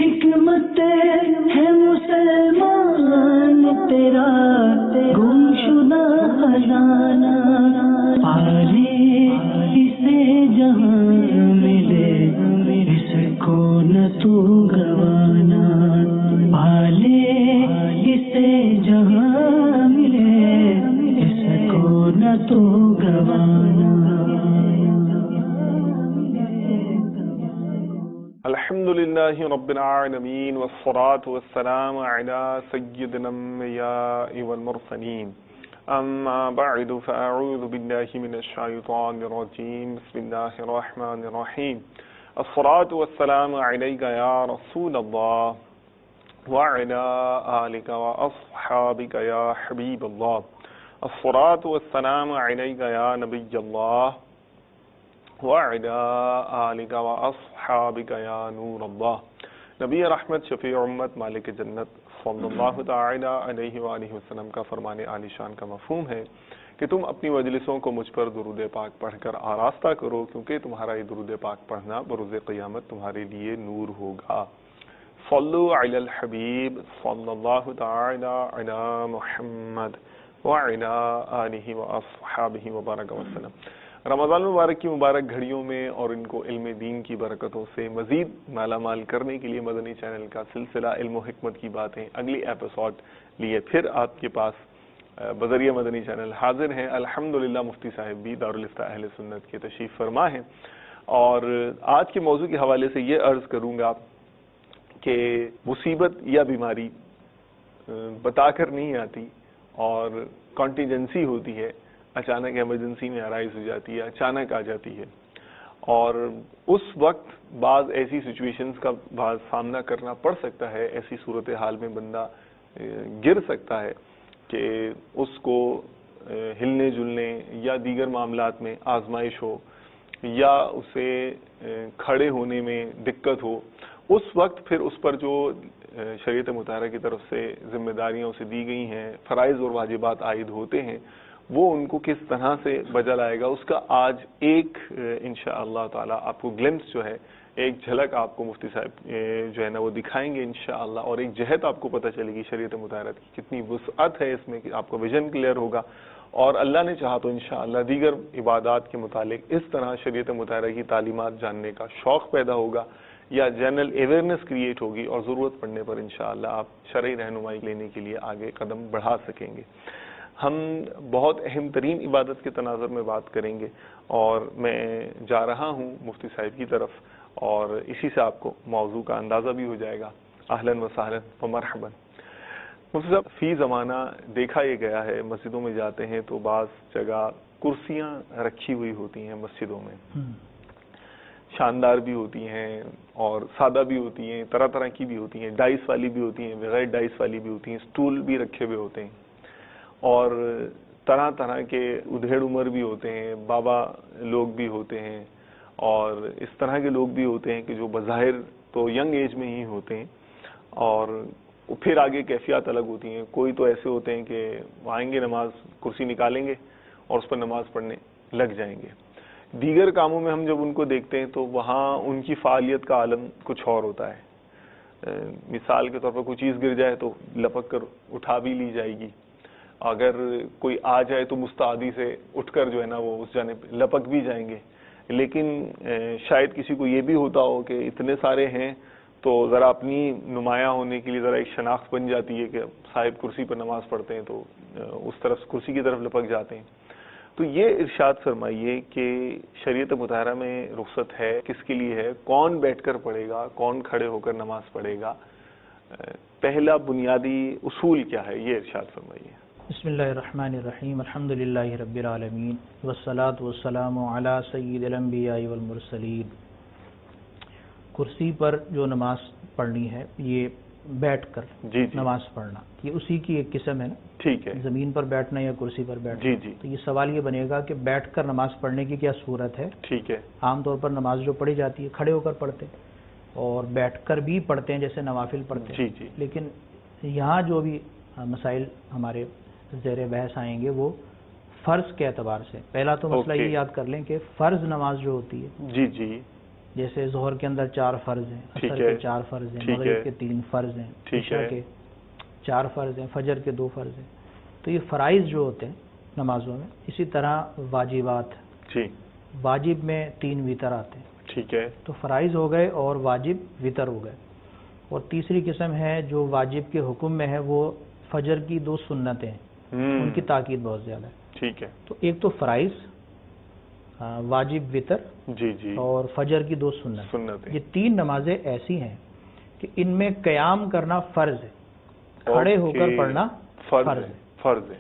حکمت ہے مسلمان تیرا گمشدہ خزانہ، پالے اسے جہاں ملے اس کو نہ تو گوانا، پالے اسے جہاں ملے اس کو نہ تو گوانا۔ الحمدللہ رب العالمین والصلاة والسلام علی سید الانبیاء والمرسلین، اما بعد فاعوذ باللہ من الشیطان الرجیم، بسم اللہ الرحمن الرحیم۔ الصلاة والسلام علیک یا رسول اللہ وعلی آلک واصحابک یا حبیب اللہ، الصلاة والسلام علیک یا نبی اللہ وعلی آلک واصحابک یا نور اللہ۔ نبی رحمت، شفیع امت، مالک جنت صلی اللہ تعالی علیہ وآلہ وسلم کا فرمان عالی شان کا مفہوم ہے کہ تم اپنی مجلسوں کو مجھ پر درود پاک پڑھ کر آراستہ کرو، کیونکہ تمہارا یہ درود پاک پڑھنا بروز قیامت تمہارے لیے نور ہوگا۔ صلو علی الحبیب صلی اللہ تعالی علی محمد وعلی آلہ واصحابہ وبارک وسلم۔ رمضان مبارک کی مبارک گھڑیوں میں اور ان کو علم دین کی برکتوں سے مزید مالا مال کرنے کے لیے مدنی چینل کا سلسلہ علم و حکمت کی باتیں اگلی ایپیسوڈ لیے پھر آپ کے پاس بذریعہ مدنی چینل حاضر ہیں۔ الحمدللہ مفتی صاحب بھی دارالفتہ اہل سنت کے تشریف فرما ہیں، اور آج کے موضوع کے حوالے سے یہ عرض کروں گا کہ مصیبت یا بیماری بتا کر نہیں آتی اور کانٹینجنسی ہوتی ہے، اچانک ایمرجنسی میں ارائز ہو جاتی ہے، اچانک آ جاتی ہے، اور اس وقت بعض ایسی سچویشنز کا سامنا کرنا پڑ سکتا ہے، ایسی صورتحال میں بندہ گر سکتا ہے کہ اس کو ہلنے جلنے یا دیگر معاملات میں آزمائش ہو یا اسے کھڑے ہونے میں دقت ہو۔ اس وقت پھر اس پر جو شریعت مطہرہ کی طرف سے ذمہ داریاں اسے دی گئی ہیں، فرائض اور واجبات عائد ہوتے ہیں، وہ ان کو کس طرح سے بجا لائے گا، اس کا آج ایک انشاءاللہ تعالی آپ کو گلمپس جو ہے، ایک جھلک آپ کو مفتی صاحب جو ہے نا وہ دکھائیں گے انشاءاللہ، اور ایک جہت آپ کو پتہ چلے گی شریعت مطہرہ کی کتنی وسعت ہے اس میں، کہ آپ کو ویژن کلیئر ہوگا، اور اللہ نے چاہا تو انشاءاللہ دیگر عبادات کے متعلق اس طرح شریعت مطہرہ کی تعلیمات جاننے کا شوق پیدا ہوگا یا جنرل اویئرنیس کریٹ ہوگی، اور ضرورت پڑنے پر انشاءاللہ آپ شرعی رہنمائی لینے کے لیے آگے قدم بڑھا سکیں گے۔ ہم بہت اہم ترین عبادت کے تناظر میں بات کریں گے، اور میں جا رہا ہوں مفتی صاحب کی طرف، اور اسی سے آپ کو موضوع کا اندازہ بھی ہو جائے گا۔ اہلاً و سہلاً و مرحباً۔ مفتی صاحب، فی زمانہ دیکھا یہ گیا ہے، مسجدوں میں جاتے ہیں تو بعض جگہ کرسیاں رکھی ہوئی ہوتی ہیں مسجدوں میں، شاندار بھی ہوتی ہیں اور سادہ بھی ہوتی ہیں، طرح طرح کی بھی ہوتی ہیں، ڈائس والی بھی ہوتی ہیں، بغیر ڈائس والی بھی ہوتی ہیں، سٹول بھی رکھے ہوئے ہوتے ہیں، اور طرح طرح کے ادھیڑ عمر بھی ہوتے ہیں، بابا لوگ بھی ہوتے ہیں، اور اس طرح کے لوگ بھی ہوتے ہیں کہ جو بظاہر تو ینگ ایج میں ہی ہوتے ہیں، اور پھر آگے کیفیات الگ ہوتی ہیں۔ کوئی تو ایسے ہوتے ہیں کہ آئیں گے، نماز کرسی نکالیں گے اور اس پر نماز پڑھنے لگ جائیں گے۔ دیگر کاموں میں ہم جب ان کو دیکھتے ہیں تو وہاں ان کی فعالیت کا عالم کچھ اور ہوتا ہے۔ مثال کے طور پر کوئی چیز گر جائے تو لپک کر اٹھا بھی لی جائے گی، اگر کوئی آ جائے تو مستعدی سے اٹھ کر جو ہے نا وہ اس جانب لپک بھی جائیں گے۔ لیکن شاید کسی کو یہ بھی ہوتا ہو کہ اتنے سارے ہیں تو ذرا اپنی نمایاں ہونے کے لیے ذرا ایک شناخت بن جاتی ہے کہ صاحب کرسی پر نماز پڑھتے ہیں، تو اس طرف کرسی کی طرف لپک جاتے ہیں۔ تو یہ ارشاد فرمائیے کہ شریعت مطہرہ میں رخصت ہے، کس کے لیے ہے، کون بیٹھ کر پڑھے گا، کون کھڑے ہو کر نماز پڑھے گا، پہلا بنیادی اصول کیا ہے، یہ ارشاد فرمائیے۔ بسم اللہ الرحمن الرحیم، الحمدللہ رب العالمین، والصلاة والسلام علی سید الانبیاء والمرسلین۔ کرسی پر جو نماز پڑھنی ہے، یہ بیٹھ کر نماز پڑھنا، یہ اسی کی ایک قسم ہے نا؟ ٹھیک ہے، زمین پر بیٹھنا یا کرسی پر بیٹھنا۔ تو یہ سوال یہ بنے گا کہ بیٹھ کر نماز پڑھنے کی کیا صورت ہے؟ ٹھیک ہے۔ عام طور پر نماز جو پڑھی جاتی ہے کھڑے ہو کر پڑھتے ہیں، اور بیٹھ کر بھی پڑھتے ہیں جیسے نوافل پڑھتے ہیں، لیکن یہاں جو بھی مسائل ہمارے زیر بحث آئیں گے وہ فرض کے اعتبار سے۔ پہلا تو مسئلہ یہ یاد کر لیں کہ فرض نماز جو ہوتی ہے، جیسے ظہر کے اندر 4 فرض ہیں، عصر کے 4 فرض ہیں، مغرب کے 3 فرض ہیں، عشاء کے 4 فرض ہیں، فجر کے 2 فرض ہیں. تو یہ فرائض جو ہوتے ہیں نمازوں میں. اسی طرح واجبات، واجب میں 3 وتر آتے ہیں. ٹھیک ہے. تو فرائض ہو گئے اور واجب وتر ہو گئے. اور تیسری قسم ہے جو واجب کے حکم میں ہے، وہ فجر کی 2 سنتیں ہیں، ان کی تاکید بہت زیادہ ہے. ٹھیک ہے. تو ایک تو فرائض، واجب وتر، جی اور فجر کی 2 سنتیں. یہ 3 نمازیں ایسی ہیں کہ ان میں قیام کرنا فرض ہے، کھڑے ہو کر پڑھنا فرض ہے.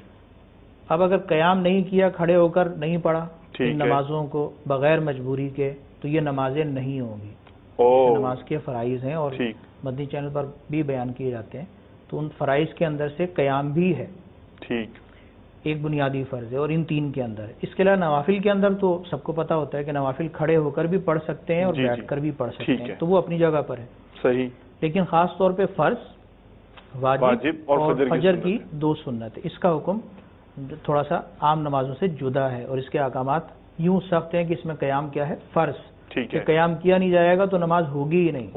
اب اگر قیام نہیں کیا، کھڑے ہو کر نہیں پڑھا ان نمازوں کو بغیر مجبوری کے، تو یہ نمازیں نہیں ہوں گی. نماز کے فرائض ہیں اور مدنی چینل پر بھی بیان کیے جاتے ہیں. تو ان فرائض کے اندر سے قیام بھی ہے، ٹھیک، ایک بنیادی فرض ہے، اور ان 3 کے اندر. اس کے علاوہ نوافل کے اندر تو سب کو پتہ ہوتا ہے کہ نوافل کھڑے ہو کر بھی پڑھ سکتے ہیں اور بیٹھ کر بھی پڑھ سکتے ہیں، تو وہ اپنی جگہ پر ہے. صحیح. لیکن خاص طور پہ فرض، واجب اور فجر کی 2 سنت، اس کا حکم تھوڑا سا عام نمازوں سے جدا ہے، اور اس کے احکامات یوں سخت ہیں کہ اس میں قیام کیا ہے؟ فرض. کہ قیام کیا نہیں جائے گا تو نماز ہوگی ہی نہیں.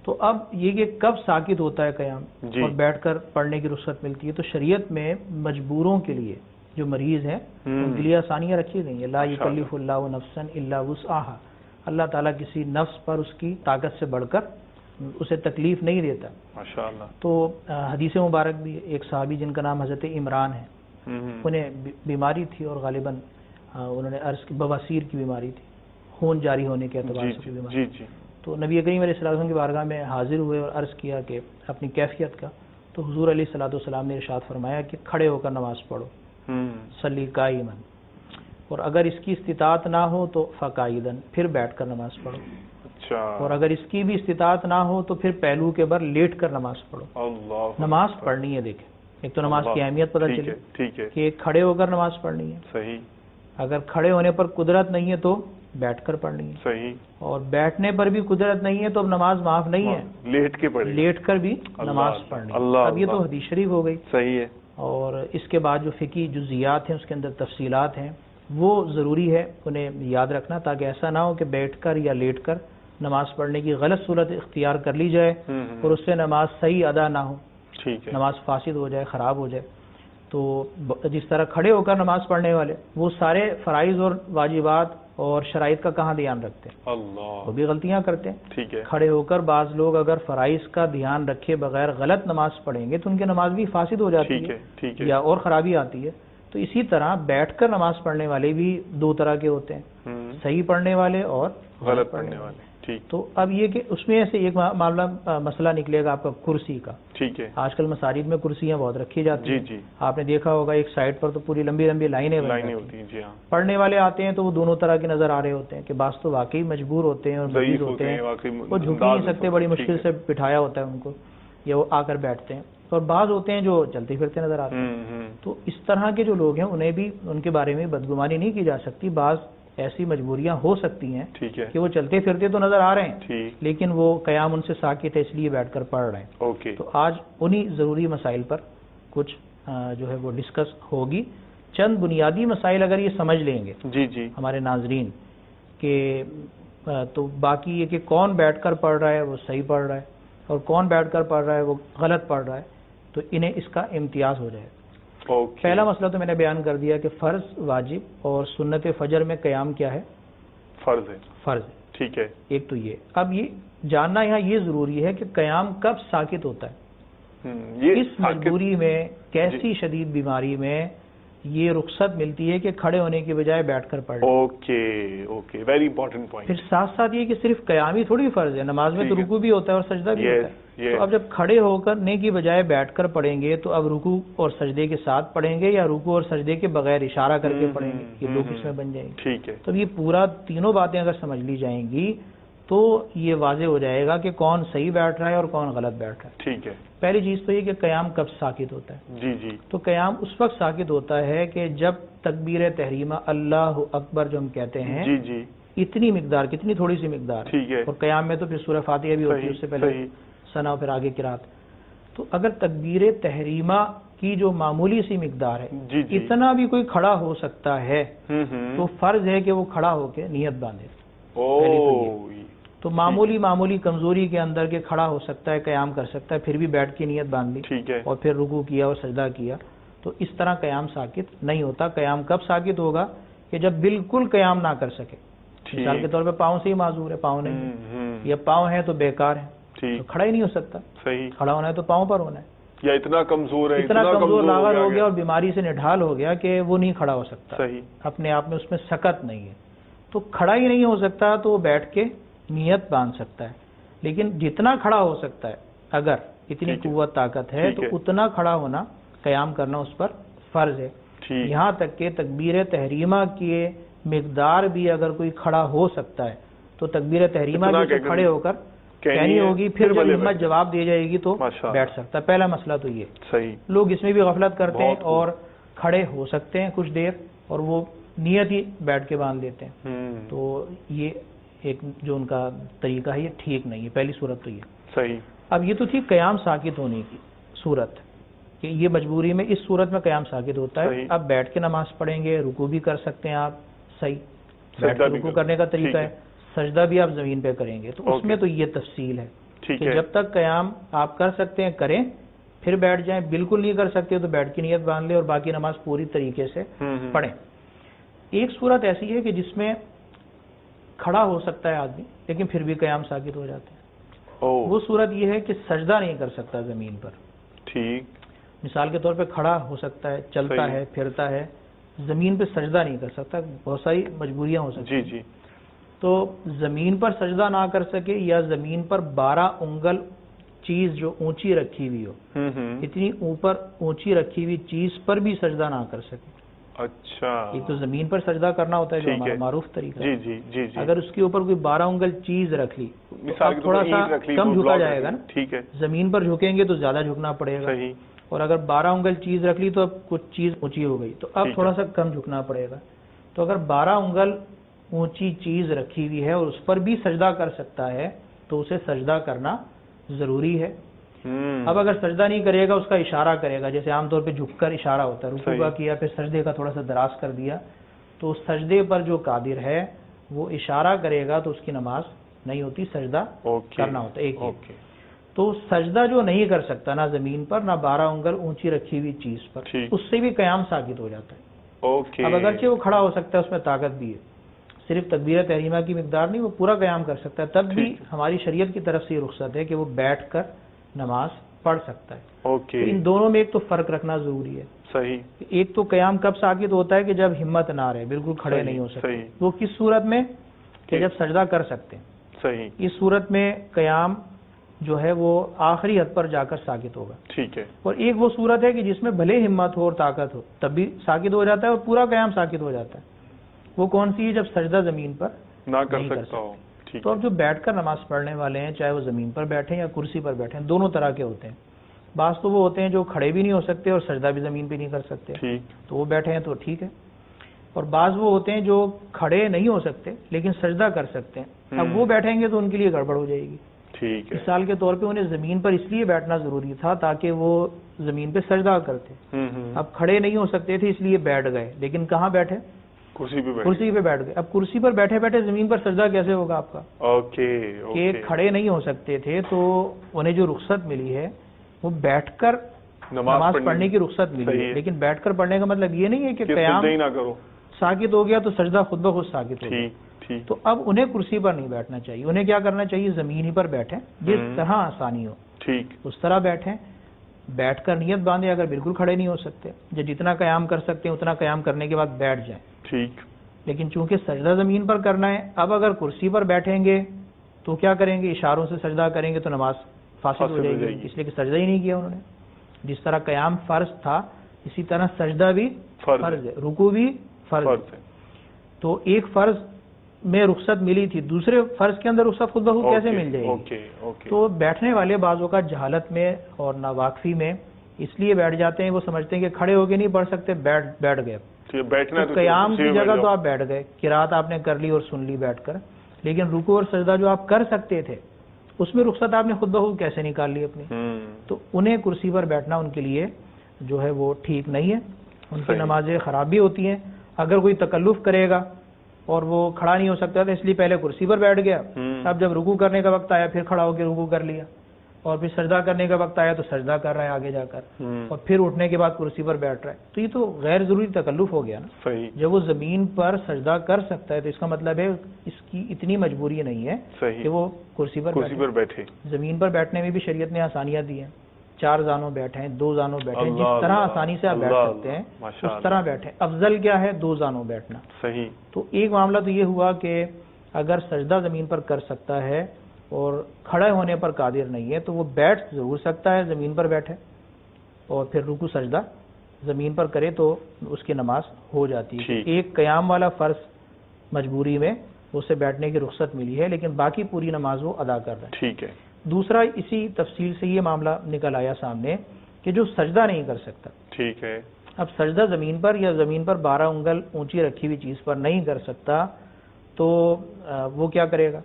تو اب یہ کہ کب ساکت ہوتا ہے قیام اور بیٹھ کر پڑھنے کی رخصت ملتی ہے؟ تو شریعت میں مجبوروں کے لیے، جو مریض ہیں ان کے لیے آسانیاں رکھی گئی ہیں. لا یکلف اللہ نفسا الا وسعها. اللہ تعالیٰ کسی نفس پر اس کی طاقت سے بڑھ کر اسے تکلیف نہیں دیتا. ماشاءاللہ. تو حدیث مبارک بھی، ایک صحابی جن کا نام حضرت عمران ہے، انہیں بیماری تھی اور غالباً انہوں نے عرض کی بواسیر کی بیماری تھی، خون جاری ہونے کے اعتبار سے بیماری. تو نبی کریم علیہ السلام کی بارگاہ میں حاضر ہوئے اور عرض کیا کہ اپنی کیفیت کا. تو حضور علیہ الصلوۃ والسلام نے ارشاد فرمایا کہ کھڑے ہو کر نماز پڑھو، صلی قائما، اور اگر اس کی استطاعت نہ ہو تو فقائدن، پھر بیٹھ کر نماز پڑھو. اور اگر اس کی بھی استطاعت نہ ہو تو پھر پہلو کے بر لیٹ کر نماز پڑھو. نماز پڑھنی ہے. دیکھیں، ایک تو نماز کی اہمیت پتہ چلی کہ کھڑے ہو کر نماز پڑھنی ہے. صحیح. اگر کھڑے ہونے پر قدرت نہیں ہے تو بیٹھ کر پڑھنی ہے. صحیح. اور بیٹھنے پر بھی قدرت نہیں ہے تو اب نماز معاف نہیں ہے، لیٹ کر بھی نماز پڑھنی ہے. اب یہ تو حدیث شریف ہو گئی. صحیح ہے. اور اس کے بعد جو فقہی جزیات ہیں، اس کے اندر تفصیلات ہیں، وہ ضروری ہے انہیں یاد رکھنا، تاکہ ایسا نہ ہو کہ بیٹھ کر یا لیٹ کر نماز پڑھنے کی غلط صورت اختیار کر لی جائے اور اس سے نماز صحیح ادا نہ ہو، نماز فاسد ہو جائے، خراب ہو جائے. تو جس طرح کھڑے ہو کر نماز پڑھنے والے وہ سارے فرائض اور واجبات اور شرائط کا کہاں دھیان رکھتے ہیں؟ وہ بھی غلطیاں کرتے ہیں. کھڑے ہو کر بعض لوگ اگر فرائض کا دھیان رکھے بغیر غلط نماز پڑھیں گے تو ان کی نماز بھی فاسد ہو جاتی ہے یا اور خرابی آتی ہے. تو اسی طرح بیٹھ کر نماز پڑھنے والے بھی 2 طرح کے ہوتے ہیں، صحیح پڑھنے والے اور غلط پڑھنے والے. تو اب یہ کہ اس میں سے ایک معاملہ مسئلہ نکلے گا آپ کا کرسی کا. ٹھیک ہے. آج کل مساجد میں کرسیاں بہت رکھی جاتی ہیں. آپ نے دیکھا ہوگا ایک سائڈ پر تو پوری لمبی لمبی لائنیں ہوتی ہیں. پڑھنے والے آتے ہیں تو وہ دونوں طرح کے نظر آ رہے ہوتے ہیں کہ بعض تو واقعی مجبور ہوتے ہیں اور مریض ہوتے ہیں، وہ جھک نہیں سکتے، بڑی مشکل سے بٹھایا ہوتا ہے ان کو، یا وہ آ کر بیٹھتے ہیں. اور بعض ہوتے ہیں جو چلتے پھرتے نظر آتے ہیں. تو اس طرح کے جو لوگ ہیں انہیں بھی ان کے بارے میں بدگمانی نہیں کی جا سکتی. بعض ایسی مجبوریاں ہو سکتی ہیں کہ وہ چلتے پھرتے تو نظر آ رہے ہیں لیکن وہ قیام ان سے ساکت ہے، اس لیے بیٹھ کر پڑھ رہے ہیں. تو آج انہی ضروری مسائل پر کچھ جو ہے وہ ڈسکس ہوگی. چند بنیادی مسائل اگر یہ سمجھ لیں گے ہمارے ناظرین کہ تو باقی یہ کہ کون بیٹھ کر پڑھ رہا ہے وہ صحیح پڑھ رہا ہے اور کون بیٹھ کر پڑھ رہا ہے وہ غلط پڑھ رہا ہے، تو انہیں اس کا امتیاز ہو جائے. پہلا مسئلہ تو میں نے بیان کر دیا کہ فرض، واجب اور سنت فجر میں قیام کیا ہے؟ فرض ہے. ٹھیک ہے. ایک تو یہ. اب یہ جاننا یہاں یہ ضروری ہے کہ قیام کب ساکت ہوتا ہے. اس مجبوری میں، کیسی شدید بیماری میں یہ رخصت ملتی ہے کہ کھڑے ہونے کے بجائے بیٹھ کر پڑھ. Okay very important point. پھر ساتھ ساتھ یہ کہ صرف قیام ہی تھوڑی فرض ہے، نماز میں تو رکوع بھی ہوتا ہے اور سجدہ بھی ہوتا ہے. تو اب جب کھڑے ہو کرنے کی بجائے بیٹھ کر پڑھیں گے تو اب رکوع اور سجدے کے ساتھ پڑھیں گے یا رکوع اور سجدے کے بغیر اشارہ کر کے پڑھیں گے؟ یہ 2 قسمیں بن جائیں گی. ٹھیک ہے. تو یہ پورا تینوں باتیں اگر سمجھ لی جائیں گی تو یہ واضح ہو جائے گا کہ کون صحیح بیٹھ رہا ہے اور کون غلط بیٹھ رہا ہے. ٹھیک ہے. پہلی چیز تو یہ کہ قیام کب ساکت ہوتا ہے. تو قیام اس وقت ساکت ہوتا ہے کہ جب تکبیر تحریمہ اللہ اکبر جو ہم کہتے ہیں اتنی مقدار، کتنی تھوڑی سی مقدار، اور قیام میں تو پھر سورہ فاتحہ بھی ہوتی ہے، اس سے پہلے ثنا اور پھر آگے قرات. تو اگر تکبیر تحریمہ کی جو معمولی سی مقدار ہے اتنا بھی کوئی کھڑا ہو سکتا ہے تو فرض ہے کہ وہ کھڑا ہو کے نیت باندھے. تو معمولی کمزوری کے اندر کے کھڑا ہو سکتا ہے، قیام کر سکتا ہے، پھر بھی بیٹھ کی نیت باندھ لی ٹھیک ہے، اور پھر رکوع کیا اور سجدہ کیا، تو اس طرح قیام ساکت نہیں ہوتا۔ قیام کب ساکت ہوگا کہ جب بالکل قیام نہ کر سکے، مثال کے طور پہ پاؤں سے ہی معذور ہے، پاؤں نہیں، یا پاؤں ہیں تو بیکار ہیں، تو کھڑا ہی نہیں ہو سکتا، صحیح، کھڑا ہونا ہے تو پاؤں پر ہونا ہے، یا اتنا کمزور ہے، اتنا کمزور لاغر ہو گیا گیا، اور بیماری سے نڈھال ہو گیا کہ وہ نہیں کھڑا ہو سکتا، صحیح، اپنے آپ میں اس میں سکت نہیں ہے، تو کھڑا ہی نہیں ہو سکتا تو وہ بیٹھ کے نیت باندھ سکتا ہے، لیکن جتنا کھڑا ہو سکتا ہے اگر اتنی ٹھیک ہے، قوت طاقت ہے ٹھیک تو ہے، اتنا کھڑا ہونا، قیام کرنا اس پر فرض ہے۔ ٹھیک، یہاں تک کہ تکبیر تحریمہ کی مقدار بھی اگر کوئی کھڑا ہو سکتا ہے تو تکبیر تحریمہ اتنا بھی اسے کہ کھڑے ہو کر کہنی ہے، ہوگی، پھر جب بھلے ہمت بیٹھ جواب دی جائے گی تو ماشاء اللہ، بیٹھ سکتا ہے۔ پہلا مسئلہ تو یہ، صحیح، لوگ اس میں بھی غفلت کرتے ہیں بہت خوب، اور کھڑے ہو سکتے ہیں کچھ دیر اور وہ نیت ہی بیٹھ کے باندھ لیتے ہیں، تو یہ ایک جو ان کا طریقہ ہے یہ ٹھیک نہیں ہے، پہلی صورت تو یہ۔ صحیح، اب یہ تو تھی قیام ساکت ہونے کی صورت کہ یہ مجبوری میں اس صورت میں قیام ساکت ہوتا ہے۔ صحیح، اب بیٹھ کے نماز پڑھیں گے، رکوع بھی کر سکتے ہیں آپ، صحیح، بیٹھ سجدہ کے بھی رکوع کر- کرنے کا ٹھیک طریقہ ہے، ہے، سجدہ بھی آپ زمین پہ کریں گے، تو اس اوکے، میں تو یہ تفصیل ہے ٹھیک کہ ہے، جب تک قیام آپ کر سکتے ہیں کریں، پھر بیٹھ جائیں، بالکل نہیں کر سکتے تو بیٹھ کی نیت باندھ لیں اور باقی نماز پوری طریقے سے پڑھیں۔ ایک صورت ایسی ہے کہ جس میں کھڑا ہو سکتا ہے آدمی لیکن پھر بھی قیام ساکت ہو جاتا ہے، وہ صورت یہ ہے کہ سجدہ نہیں کر سکتا زمین پر، ٹھیک، مثال کے طور پہ کھڑا ہو سکتا ہے، چلتا صحیح، ہے، پھرتا ہے، زمین پہ سجدہ نہیں کر سکتا، بہت ساری مجبوریاں ہو سکتی جی ہیں، جی، تو زمین پر سجدہ نہ کر سکے یا زمین پر 12 انگل چیز جو اونچی رکھی ہوئی ہو، اتنی اوپر اونچی رکھی ہوئی چیز پر بھی سجدہ نہ کر سکے۔ اچھا، ایک تو زمین پر سجدہ کرنا ہوتا ہے جو ٹھیک ہمارا ہے، معروف طریقہ جی ہے، جی جی جی، اگر اس کے اوپر کوئی 12 انگل چیز رکھ لی تو مثال اب کے طور تھوڑا پر سا اینٹ رکھ لی، کم وہ جھکا بلاک جائے رکھ گا لی، نا، ٹھیک ہے، زمین پر جھکیں گے تو زیادہ جھکنا پڑے گا، صحیح، اور اگر 12 انگل چیز رکھ لی تو اب کچھ چیز اونچی ہو گئی تو اب ٹھیک تھوڑا ہے، سا کم جھکنا پڑے گا، تو اگر 12 انگل اونچی چیز رکھی ہوئی ہے اور اس پر بھی سجدہ کر سکتا ہے تو اسے سجدہ کرنا ضروری ہے۔ اب اگر سجدہ نہیں کرے گا، اس کا اشارہ کرے گا، جیسے عام طور پہ جھک کر اشارہ ہوتا ہے، رکوع کا کیا پھر سجدے کا تھوڑا سا دراز کر دیا، تو سجدے پر جو قادر ہے وہ اشارہ کرے گا تو اس کی نماز نہیں ہوتی، سجدہ کرنا ہوتا ہے ایک اوکے، تو سجدہ جو نہیں کر سکتا نہ زمین پر نہ 12 انگل اونچی رکھی ہوئی چیز پر، ٹھیک، اس سے بھی قیام ساکت ہو جاتا ہے۔ اوکے، اب اگرچہ وہ کھڑا ہو سکتا ہے، اس میں طاقت بھی ہے، صرف تکبیر تحریمہ کی مقدار نہیں، وہ پورا قیام کر سکتا ہے، تب بھی ہماری شریعت کی طرف سے یہ رخصت ہے کہ وہ بیٹھ کر نماز پڑھ سکتا ہے۔ اوکے، تو ان دونوں میں ایک تو فرق رکھنا ضروری ہے، صحیح، ایک تو قیام کب ساکت ہوتا ہے کہ جب ہمت نہ رہے، بالکل کھڑے صحیح، نہیں ہو سکتے، صحیح، وہ کس صورت میں کہ جب سجدہ کر سکتے ہیں، صحیح، اس صورت میں قیام جو ہے وہ آخری حد پر جا کر ساکت ہوگا۔ ٹھیک ہے، اور ایک وہ صورت ہے کہ جس میں بھلے ہمت ہو اور طاقت ہو تب بھی ساکت ہو جاتا ہے اور پورا قیام ساکت ہو جاتا ہے، وہ کون سی ہے؟ جب سجدہ زمین پر نہ کر نہیں کر سکتا ہو، ٹھیک تو اب جو بیٹھ کر نماز پڑھنے والے ہیں، چاہے وہ زمین پر بیٹھیں یا کرسی پر بیٹھیں، دونوں طرح کے ہوتے ہیں۔ بعض تو وہ ہوتے ہیں جو کھڑے بھی نہیں ہو سکتے اور سجدہ بھی زمین پہ نہیں کر سکتے، ٹھیک، تو وہ بیٹھے ہیں تو ٹھیک ہے، اور بعض وہ ہوتے ہیں جو کھڑے نہیں ہو سکتے لیکن سجدہ کر سکتے ہیں، اب وہ بیٹھیں گے تو ان کے لیے گڑبڑ ہو جائے گی۔ ٹھیک ہے، مثال کے طور پہ انہیں زمین پر اس لیے بیٹھنا ضروری تھا تاکہ وہ زمین پہ سجدہ کرتے، اب کھڑے نہیں ہو سکتے تھے اس لیے بیٹھ گئے، لیکن کہاں بیٹھے؟ کرسی پہ بیٹھ، کرسی پہ بیٹھ گئے۔ اب کرسی پر بیٹھے بیٹھے زمین پر سجدہ کیسے ہوگا آپ کا؟ اوکے، کہ اوکے، کھڑے نہیں ہو سکتے تھے تو انہیں جو رخصت ملی ہے وہ بیٹھ کر نماز پڑھنے کی رخصت ملی ہے، لیکن بیٹھ کر پڑھنے کا مطلب یہ نہیں ہے کہ قیام ہی نہ کرو، ساکت ہو گیا تو سجدہ خود بخود ساکت ہو گیا۔ ٹھیک، ٹھیک، تو اب انہیں کرسی پر نہیں بیٹھنا چاہیے، انہیں کیا کرنا چاہیے؟ زمین ہی پر بیٹھیں، جس طرح آسانی ہو ٹھیک، اس طرح بیٹھیں، بیٹھ کر نیت باندھیں اگر بالکل کھڑے نہیں ہو سکتے، جتنا قیام کر سکتے ہیں اتنا قیام کرنے کے بعد بیٹھ جائیں، ٹھیک، لیکن چونکہ سجدہ زمین پر کرنا ہے، اب اگر کرسی پر بیٹھیں گے تو کیا کریں گے؟ اشاروں سے سجدہ کریں گے تو نماز فاسد ہو جائے گی، اس لیے کہ سجدہ ہی نہیں کیا انہوں نے۔ جس طرح قیام فرض تھا اسی طرح سجدہ بھی فرض ہے، رکوع بھی فرض ہے، تو ایک فرض میں رخصت ملی تھی، دوسرے فرض کے اندر رخصت خود بخود کیسے مل جائے گی؟ تو بیٹھنے والے بعضوں کا جہالت میں اور ناواقفی میں اس لیے بیٹھ جاتے ہیں، وہ سمجھتے ہیں کہ کھڑے ہو کے نہیں پڑھ سکتے، بیٹھ گئے، بیٹھنا تو قیام کی جگہ تو آپ بیٹھ گئے، قرات آپ نے کر لی اور سن لی بیٹھ کر، لیکن رکوع اور سجدہ جو آپ کر سکتے تھے اس میں رخصت آپ نے خود بخود کیسے نکال لی اپنی؟ تو انہیں کرسی پر بیٹھنا ان کے لیے جو ہے وہ ٹھیک نہیں ہے، ان کی نمازیں خراب بھی ہوتی ہیں۔ اگر کوئی تکلف کرے گا اور وہ کھڑا نہیں ہو سکتا تھا، اس لیے پہلے کرسی پر بیٹھ گیا. اب جب رکوع کرنے کا وقت آیا پھر کھڑا ہو کے رکوع کر لیا، اور پھر سجدہ کرنے کا وقت آیا تو سجدہ کر رہا ہے آگے جا کر، اور پھر اٹھنے کے بعد کرسی پر بیٹھ رہا ہے. تو یہ تو غیر ضروری تکلف ہو گیا نا. صحیح. جب وہ زمین پر سجدہ کر سکتا ہے تو اس کا مطلب ہے اس کی اتنی مجبوری نہیں ہے کہ وہ کرسی پر بیٹھے. زمین پر بیٹھنے میں بھی شریعت نے آسانیاں دی ہیں. 4 زانوں بیٹھیں، 2 زانوں بیٹھیں، جس طرح آسانی سے آپ بیٹھ سکتے ہیں اس طرح بیٹھیں. افضل کیا ہے؟ 2 زانوں بیٹھنا. صحیح. تو ایک معاملہ تو یہ ہوا کہ اگر سجدہ زمین پر کر سکتا ہے اور کھڑے ہونے پر قادر نہیں ہے تو وہ بیٹھ ضرور سکتا ہے، زمین پر بیٹھے اور پھر رکوع سجدہ زمین پر کرے تو اس کی نماز ہو جاتی ہے. ایک قیام والا فرض مجبوری میں اسے بیٹھنے کی رخصت ملی ہے، لیکن باقی پوری نماز وہ ادا کر رہا ہے. ٹھیک ہے. دوسرا اسی تفصیل سے یہ معاملہ نکل آیا سامنے کہ جو سجدہ نہیں کر سکتا. ٹھیک ہے. اب سجدہ زمین پر یا زمین پر 12 انگل اونچی رکھی ہوئی چیز پر نہیں کر سکتا تو وہ کیا کرے گا؟